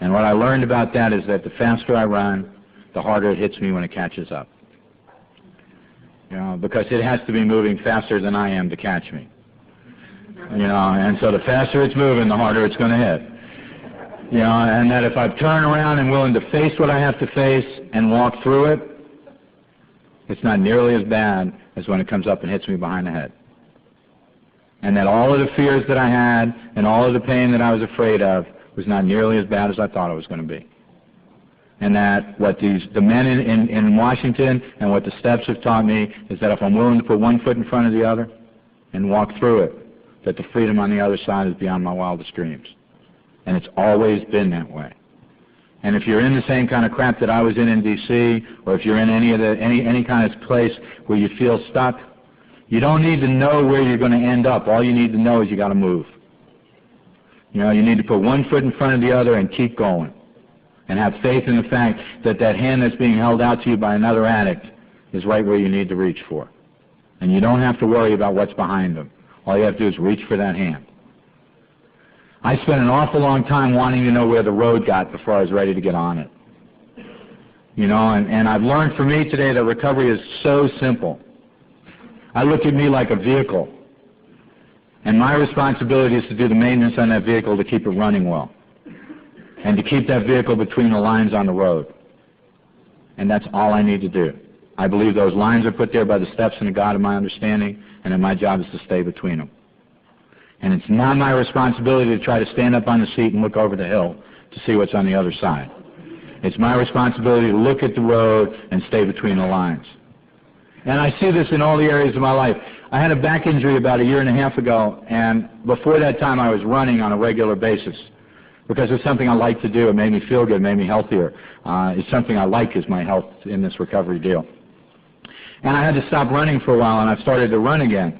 And what I learned about that is that the faster I run, the harder it hits me when it catches up. You know, because it has to be moving faster than I am to catch me. You know, and so the faster it's moving, the harder it's going to hit. You know, and that if I turn around and willing to face what I have to face and walk through it, it's not nearly as bad as when it comes up and hits me behind the head. And that all of the fears that I had and all of the pain that I was afraid of was not nearly as bad as I thought it was going to be. And that what the men in Washington and what the steps have taught me is that if I'm willing to put one foot in front of the other and walk through it, that the freedom on the other side is beyond my wildest dreams. And it's always been that way. And if you're in the same kind of crap that I was in D.C., or if you're in any kind of place where you feel stuck, you don't need to know where you're going to end up. All you need to know is you got to move. You know, you need to put one foot in front of the other and keep going. And have faith in the fact that that hand that's being held out to you by another addict is right where you need to reach for. And you don't have to worry about what's behind them. All you have to do is reach for that hand. I spent an awful long time wanting to know where the road got before I was ready to get on it. You know, and I've learned for me today that recovery is so simple. I look at me like a vehicle, and my responsibility is to do the maintenance on that vehicle to keep it running well, and to keep that vehicle between the lines on the road. And that's all I need to do. I believe those lines are put there by the steps in the God of my understanding, and that my job is to stay between them. And it's not my responsibility to try to stand up on the seat and look over the hill to see what's on the other side. It's my responsibility to look at the road and stay between the lines. And I see this in all the areas of my life. I had a back injury about 1.5 years ago, and before that time I was running on a regular basis because it's something I like to do. It made me feel good, it made me healthier. It's something I like is my health in this recovery deal. And I had to stop running for a while, and I've started to run again.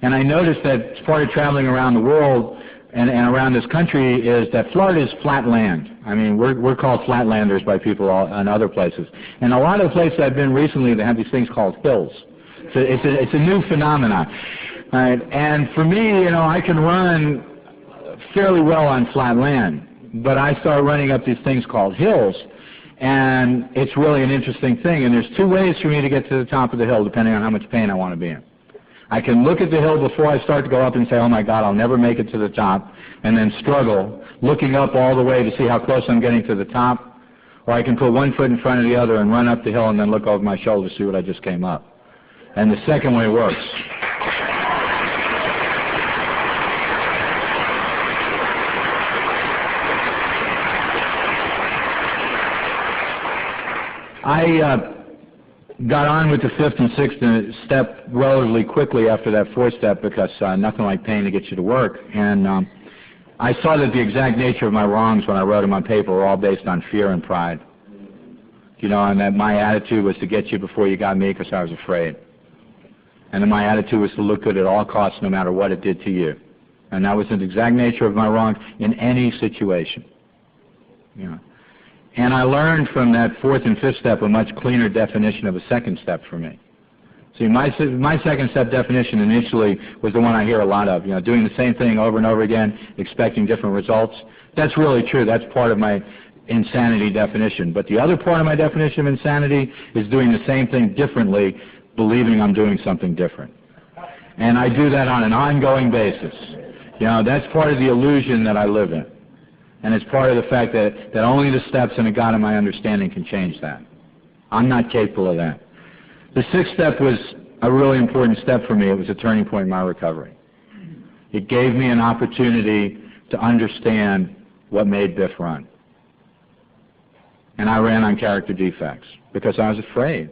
And I noticed that part of traveling around the world and around this country is that Florida is flat land. I mean, we're called flatlanders by people in other places. And a lot of the places I've been recently, they have these things called hills. So it's a new phenomenon. Right? And for me, you know, I can run fairly well on flat land, but I start running up these things called hills, and it's really an interesting thing. And there's two ways for me to get to the top of the hill, depending on how much pain I want to be in. I can look at the hill before I start to go up and say, oh my God, I'll never make it to the top, and then struggle, looking up all the way to see how close I'm getting to the top. Or I can put one foot in front of the other and run up the hill and then look over my shoulder to see what I just came up. And the second way works. I got on with the fifth and sixth step relatively quickly after that fourth step because nothing like pain to get you to work. And I saw that the exact nature of my wrongs when I wrote them on paper were all based on fear and pride. You know, and that my attitude was to get you before you got me because I was afraid. And then my attitude was to look good at all costs no matter what it did to you. And that was the exact nature of my wrongs in any situation. You know. And I learned from that fourth and fifth step a much cleaner definition of a second step for me. See, my second step definition initially was the one I hear a lot of, you know, doing the same thing over and over again, expecting different results. That's really true. That's part of my insanity definition. But the other part of my definition of insanity is doing the same thing differently, believing I'm doing something different. And I do that on an ongoing basis. You know, that's part of the illusion that I live in. And it's part of the fact that only the steps and a God of my understanding can change that. I'm not capable of that. The sixth step was a really important step for me. It was a turning point in my recovery. It gave me an opportunity to understand what made Biff run. And I ran on character defects because I was afraid.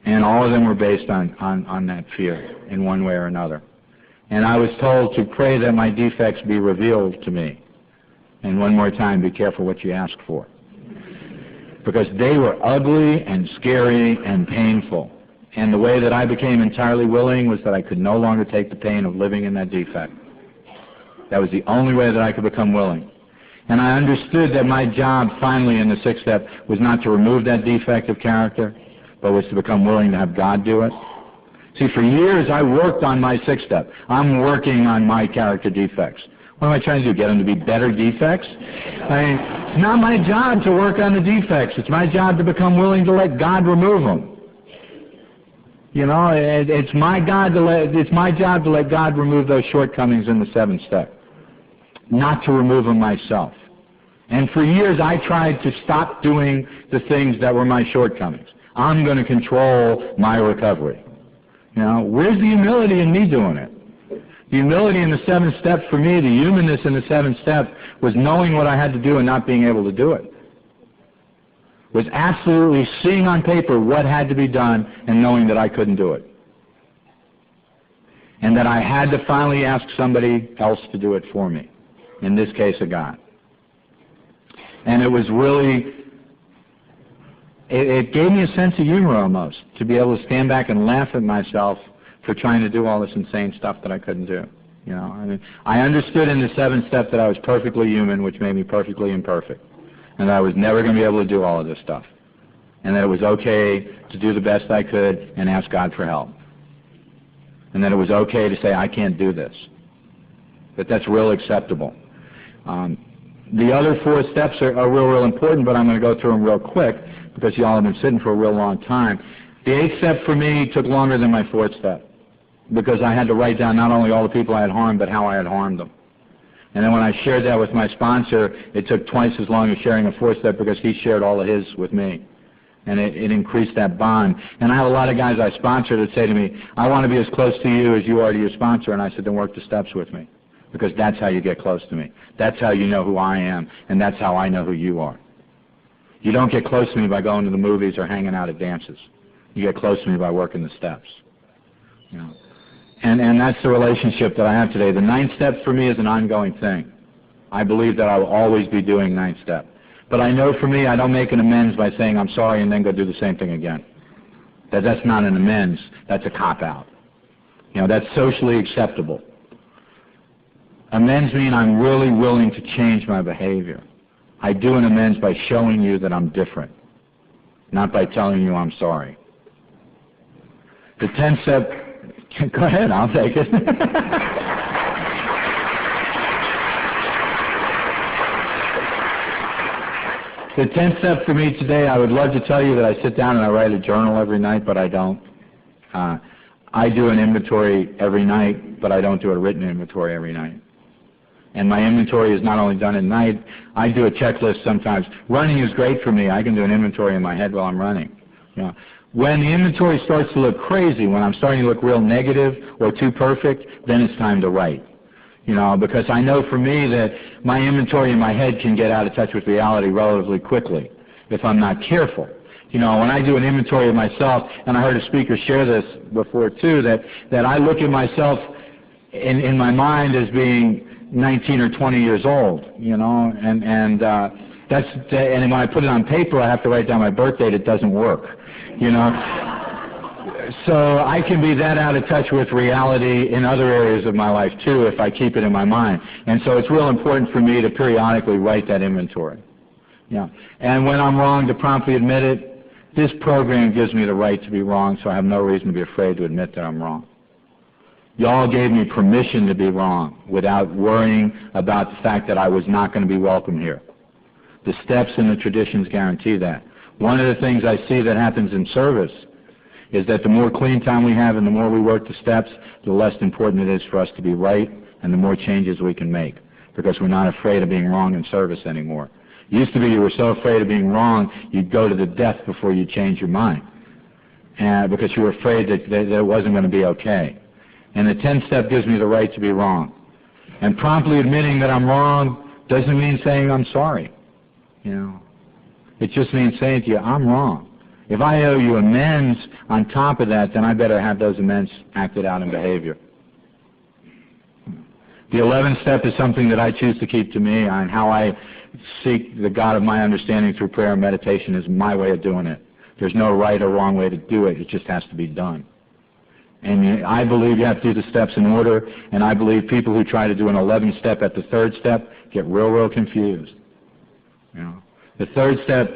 And all of them were based on that fear in one way or another. And I was told to pray that my defects be revealed to me. And one more time, be careful what you ask for. Because they were ugly and scary and painful. And the way that I became entirely willing was that I could no longer take the pain of living in that defect. That was the only way that I could become willing. And I understood that my job finally in the sixth step was not to remove that defect of character, but was to become willing to have God do it. See, for years I worked on my sixth step. I'm working on my character defects. What am I trying to do, get them to be better defects? It's not my job to work on the defects. It's my job to become willing to let God remove them. You know, it's my job to let God remove those shortcomings in the seventh step, not to remove them myself. And for years I tried to stop doing the things that were my shortcomings. I'm going to control my recovery. You know, where's the humility in me doing it? The humility in the seventh step for me, the humanness in the seventh step, was knowing what I had to do and not being able to do it. Was absolutely seeing on paper what had to be done and knowing that I couldn't do it. And that I had to finally ask somebody else to do it for me. In this case, a God. And it was really, it gave me a sense of humor almost, to be able to stand back and laugh at myself for trying to do all this insane stuff that I couldn't do. You know, I mean, I understood in the seventh step that I was perfectly human, which made me perfectly imperfect, and that I was never going to be able to do all of this stuff, and that it was okay to do the best I could and ask God for help, and that it was okay to say, I can't do this, that that's real acceptable. The other four steps are real important, but I'm going to go through them real quick because you all have been sitting for a real long time. The eighth step for me took longer than my fourth step, because I had to write down not only all the people I had harmed, but how I had harmed them. And then when I shared that with my sponsor, it took twice as long as sharing a fourth step, because he shared all of his with me. And it increased that bond. And I have a lot of guys I sponsor that say to me, I want to be as close to you as you are to your sponsor. And I said, then work the steps with me, because that's how you get close to me. That's how you know who I am, and that's how I know who you are. You don't get close to me by going to the movies or hanging out at dances. You get close to me by working the steps. You know. And that's the relationship that I have today. The ninth step for me is an ongoing thing. I believe that I will always be doing ninth step. But I know for me, I don't make an amends by saying I'm sorry and then go do the same thing again. That's not an amends. That's a cop-out. You know, that's socially acceptable. Amends mean I'm really willing to change my behavior. I do an amends by showing you that I'm different, not by telling you I'm sorry. The 10th step... Go ahead, I'll take it. The 10th step for me today, I would love to tell you that I sit down and I write a journal every night, but I don't. I do an inventory every night, but I don't do a written inventory every night. And my inventory is not only done at night, I do a checklist sometimes. Running is great for me. I can do an inventory in my head while I'm running. You know, when the inventory starts to look crazy, when I'm starting to look real negative or too perfect, then it's time to write. You know, because I know for me that my inventory in my head can get out of touch with reality relatively quickly if I'm not careful. You know, when I do an inventory of myself, and I heard a speaker share this before too, that I look at myself in my mind as being 19 or 20 years old, you know, and when I put it on paper, I have to write down my birth date. It doesn't work, you know. So I can be that out of touch with reality in other areas of my life too if I keep it in my mind. And so it's real important for me to periodically write that inventory. Yeah. And when I'm wrong, to promptly admit it. This program gives me the right to be wrong, so I have no reason to be afraid to admit that I'm wrong. Y'all gave me permission to be wrong without worrying about the fact that I was not going to be welcome here. The steps and the traditions guarantee that. One of the things I see that happens in service is that the more clean time we have and the more we work the steps, the less important it is for us to be right and the more changes we can make, because we're not afraid of being wrong in service anymore. It used to be you were so afraid of being wrong, you'd go to the death before you change your mind, because you were afraid that it wasn't going to be okay. And the 10th step gives me the right to be wrong. And promptly admitting that I'm wrong doesn't mean saying I'm sorry. You know, it just means saying to you, I'm wrong. If I owe you amends on top of that, then I better have those amends acted out in behavior. The 11th step is something that I choose to keep to me, and how I seek the God of my understanding through prayer and meditation is my way of doing it. There's no right or wrong way to do it. It just has to be done. And I believe you have to do the steps in order, and I believe people who try to do an 11th step at the third step get real confused. You know, the third step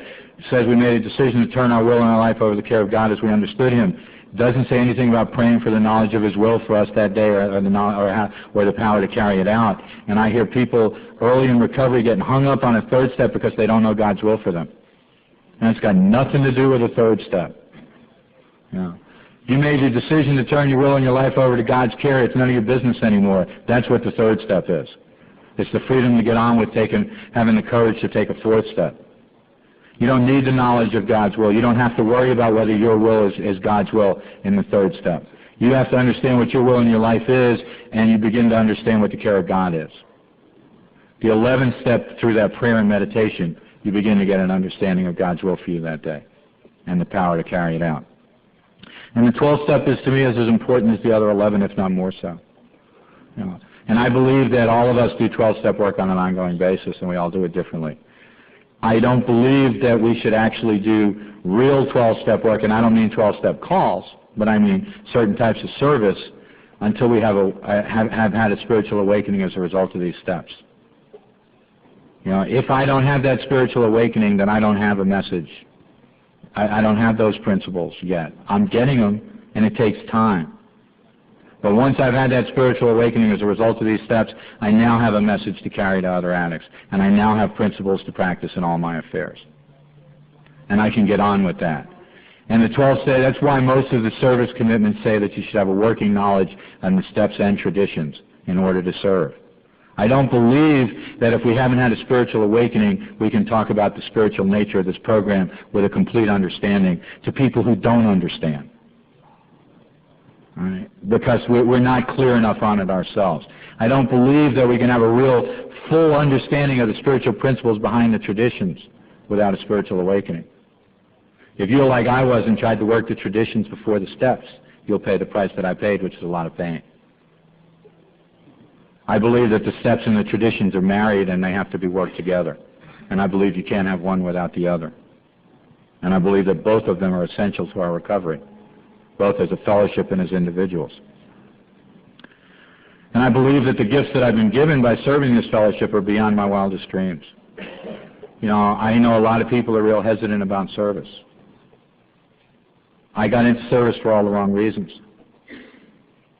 says we made a decision to turn our will and our life over to the care of God as we understood Him. It doesn't say anything about praying for the knowledge of His will for us that day, or the power to carry it out. And I hear people early in recovery getting hung up on a third step because they don't know God's will for them. And it's got nothing to do with the third step. You know, you made your decision to turn your will and your life over to God's care. It's none of your business anymore. That's what the third step is. It's the freedom to get on with having the courage to take a fourth step. You don't need the knowledge of God's will. You don't have to worry about whether your will is God's will in the third step. You have to understand what your will in your life is, and you begin to understand what the care of God is. The 11th step, through that prayer and meditation, you begin to get an understanding of God's will for you that day and the power to carry it out. And the 12th step is, to me, as important as the other 11, if not more so. You know, and I believe that all of us do 12-step work on an ongoing basis, and we all do it differently. I don't believe that we should actually do real 12-step work, and I don't mean 12-step calls, but I mean certain types of service, until we have had a spiritual awakening as a result of these steps. You know, if I don't have that spiritual awakening, then I don't have a message. I don't have those principles yet. I'm getting them, and it takes time. But once I've had that spiritual awakening as a result of these steps, I now have a message to carry to other addicts, and I now have principles to practice in all my affairs. And I can get on with that. And the 12 say that's why most of the service commitments say that you should have a working knowledge on the steps and traditions in order to serve. I don't believe that if we haven't had a spiritual awakening, we can talk about the spiritual nature of this program with a complete understanding to people who don't understand. All right? Because we're not clear enough on it ourselves. I don't believe that we can have a real full understanding of the spiritual principles behind the traditions without a spiritual awakening. If you're like I was and tried to work the traditions before the steps, you'll pay the price that I paid, which is a lot of pain. I believe that the steps and the traditions are married and they have to be worked together. And I believe you can't have one without the other. And I believe that both of them are essential to our recovery, both as a fellowship and as individuals. And I believe that the gifts that I've been given by serving this fellowship are beyond my wildest dreams. You know, I know a lot of people are real hesitant about service. I got into service for all the wrong reasons.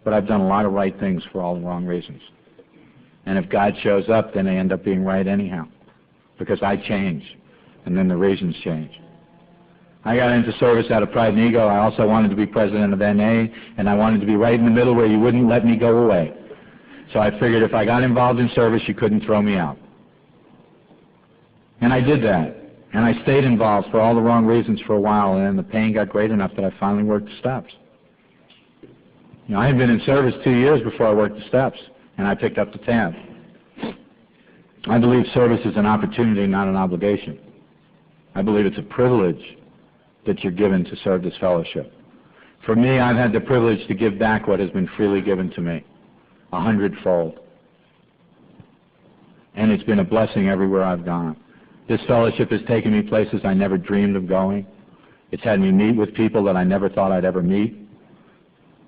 But I've done a lot of right things for all the wrong reasons. And if God shows up, then they end up being right anyhow. Because I change. And then the reasons change. I got into service out of pride and ego. I also wanted to be president of NA, and I wanted to be right in the middle where you wouldn't let me go away. So I figured if I got involved in service, you couldn't throw me out. And I did that. And I stayed involved for all the wrong reasons for a while, and then the pain got great enough that I finally worked the steps. You know, I had been in service 2 years before I worked the steps, and I picked up the tab. I believe service is an opportunity, not an obligation. I believe it's a privilege that you're given to serve this fellowship. For me, I've had the privilege to give back what has been freely given to me, 100-fold. And it's been a blessing everywhere I've gone. This fellowship has taken me places I never dreamed of going. It's had me meet with people that I never thought I'd ever meet.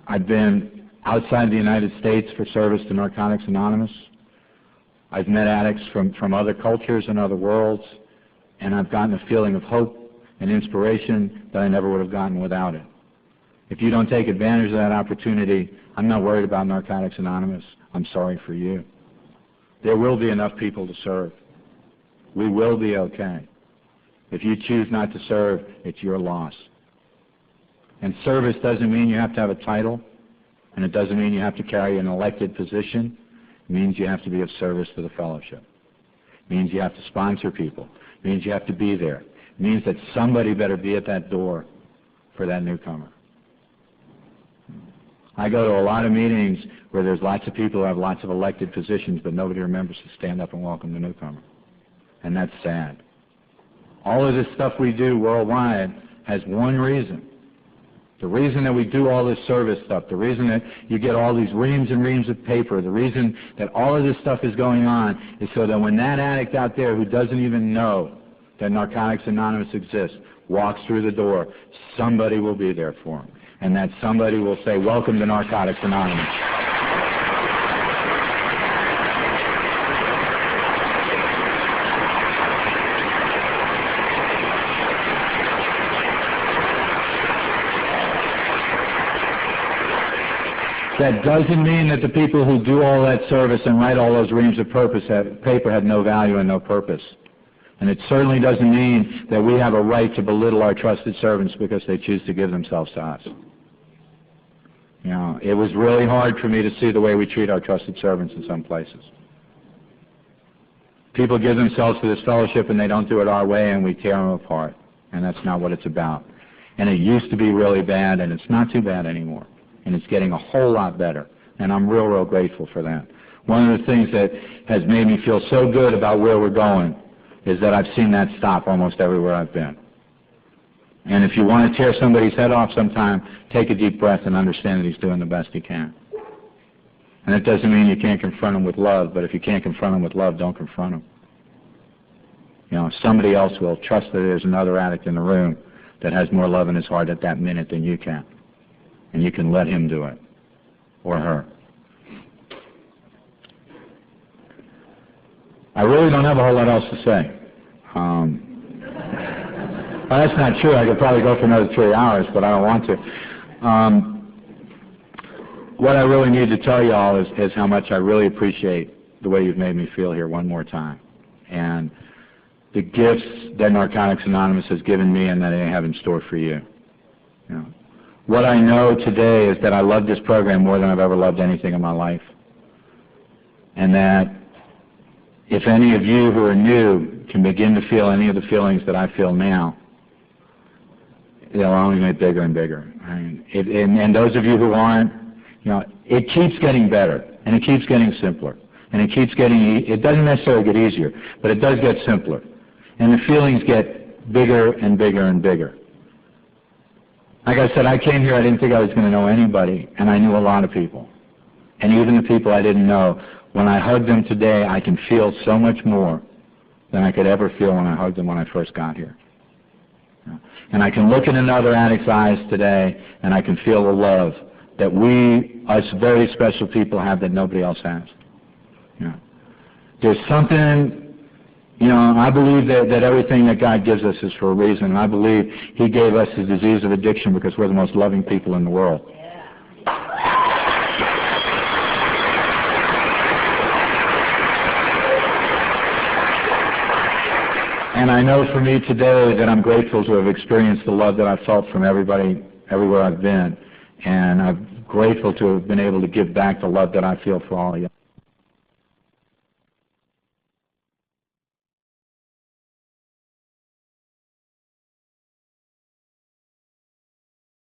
I've been outside the United States for service to Narcotics Anonymous. I've met addicts from other cultures and other worlds, and I've gotten a feeling of hope and inspiration that I never would have gotten without it. If you don't take advantage of that opportunity, I'm not worried about Narcotics Anonymous. I'm sorry for you. There will be enough people to serve. We will be okay. If you choose not to serve, it's your loss. And service doesn't mean you have to have a title, and it doesn't mean you have to carry an elected position. It means you have to be of service to the fellowship. It means you have to sponsor people. It means you have to be there. It means that somebody better be at that door for that newcomer. I go to a lot of meetings where there's lots of people who have lots of elected positions, but nobody remembers to stand up and welcome the newcomer. And that's sad. All of this stuff we do worldwide has one reason. The reason that we do all this service stuff, the reason that you get all these reams and reams of paper, the reason that all of this stuff is going on is so that when that addict out there who doesn't even know that Narcotics Anonymous exists walks through the door, somebody will be there for him. And that somebody will say, "Welcome to Narcotics Anonymous." That doesn't mean that the people who do all that service and write all those reams of paper have no value and no purpose. And it certainly doesn't mean that we have a right to belittle our trusted servants because they choose to give themselves to us. You know, it was really hard for me to see the way we treat our trusted servants in some places. People give themselves to this fellowship and they don't do it our way, and we tear them apart. And that's not what it's about. And it used to be really bad, and it's not too bad anymore. And it's getting a whole lot better. And I'm real, real grateful for that. One of the things that has made me feel so good about where we're going is that I've seen that stop almost everywhere I've been. And if you want to tear somebody's head off sometime, take a deep breath and understand that he's doing the best he can. And it doesn't mean you can't confront him with love, but if you can't confront him with love, don't confront him. You know, somebody else will. Trust that there's another addict in the room that has more love in his heart at that minute than you can. And you can let him do it, or her. I really don't have a whole lot else to say. Well, that's not true. I could probably go for another 3 hours, but I don't want to. What I really need to tell you all is how much I really appreciate the way you've made me feel here one more time. And the gifts that Narcotics Anonymous has given me and that they have in store for you. You know, what I know today is that I love this program more than I've ever loved anything in my life. And that if any of you who are new can begin to feel any of the feelings that I feel now, they'll only get bigger and bigger. I mean, and those of you who aren't, you know, it keeps getting better, and it keeps getting simpler, and it keeps getting, it doesn't necessarily get easier, but it does get simpler. And the feelings get bigger and bigger and bigger. Like I said, I came here, I didn't think I was going to know anybody, and I knew a lot of people. And even the people I didn't know, when I hug them today, I can feel so much more than I could ever feel when I hugged them when I first got here. And I can look in another addict's eyes today, and I can feel the love that we, us very special people, have that nobody else has. You know, there's something, you know, I believe that everything that God gives us is for a reason, and I believe He gave us the disease of addiction because we're the most loving people in the world. And I know for me today that I'm grateful to have experienced the love that I've felt from everybody, everywhere I've been. And I'm grateful to have been able to give back the love that I feel for all of you.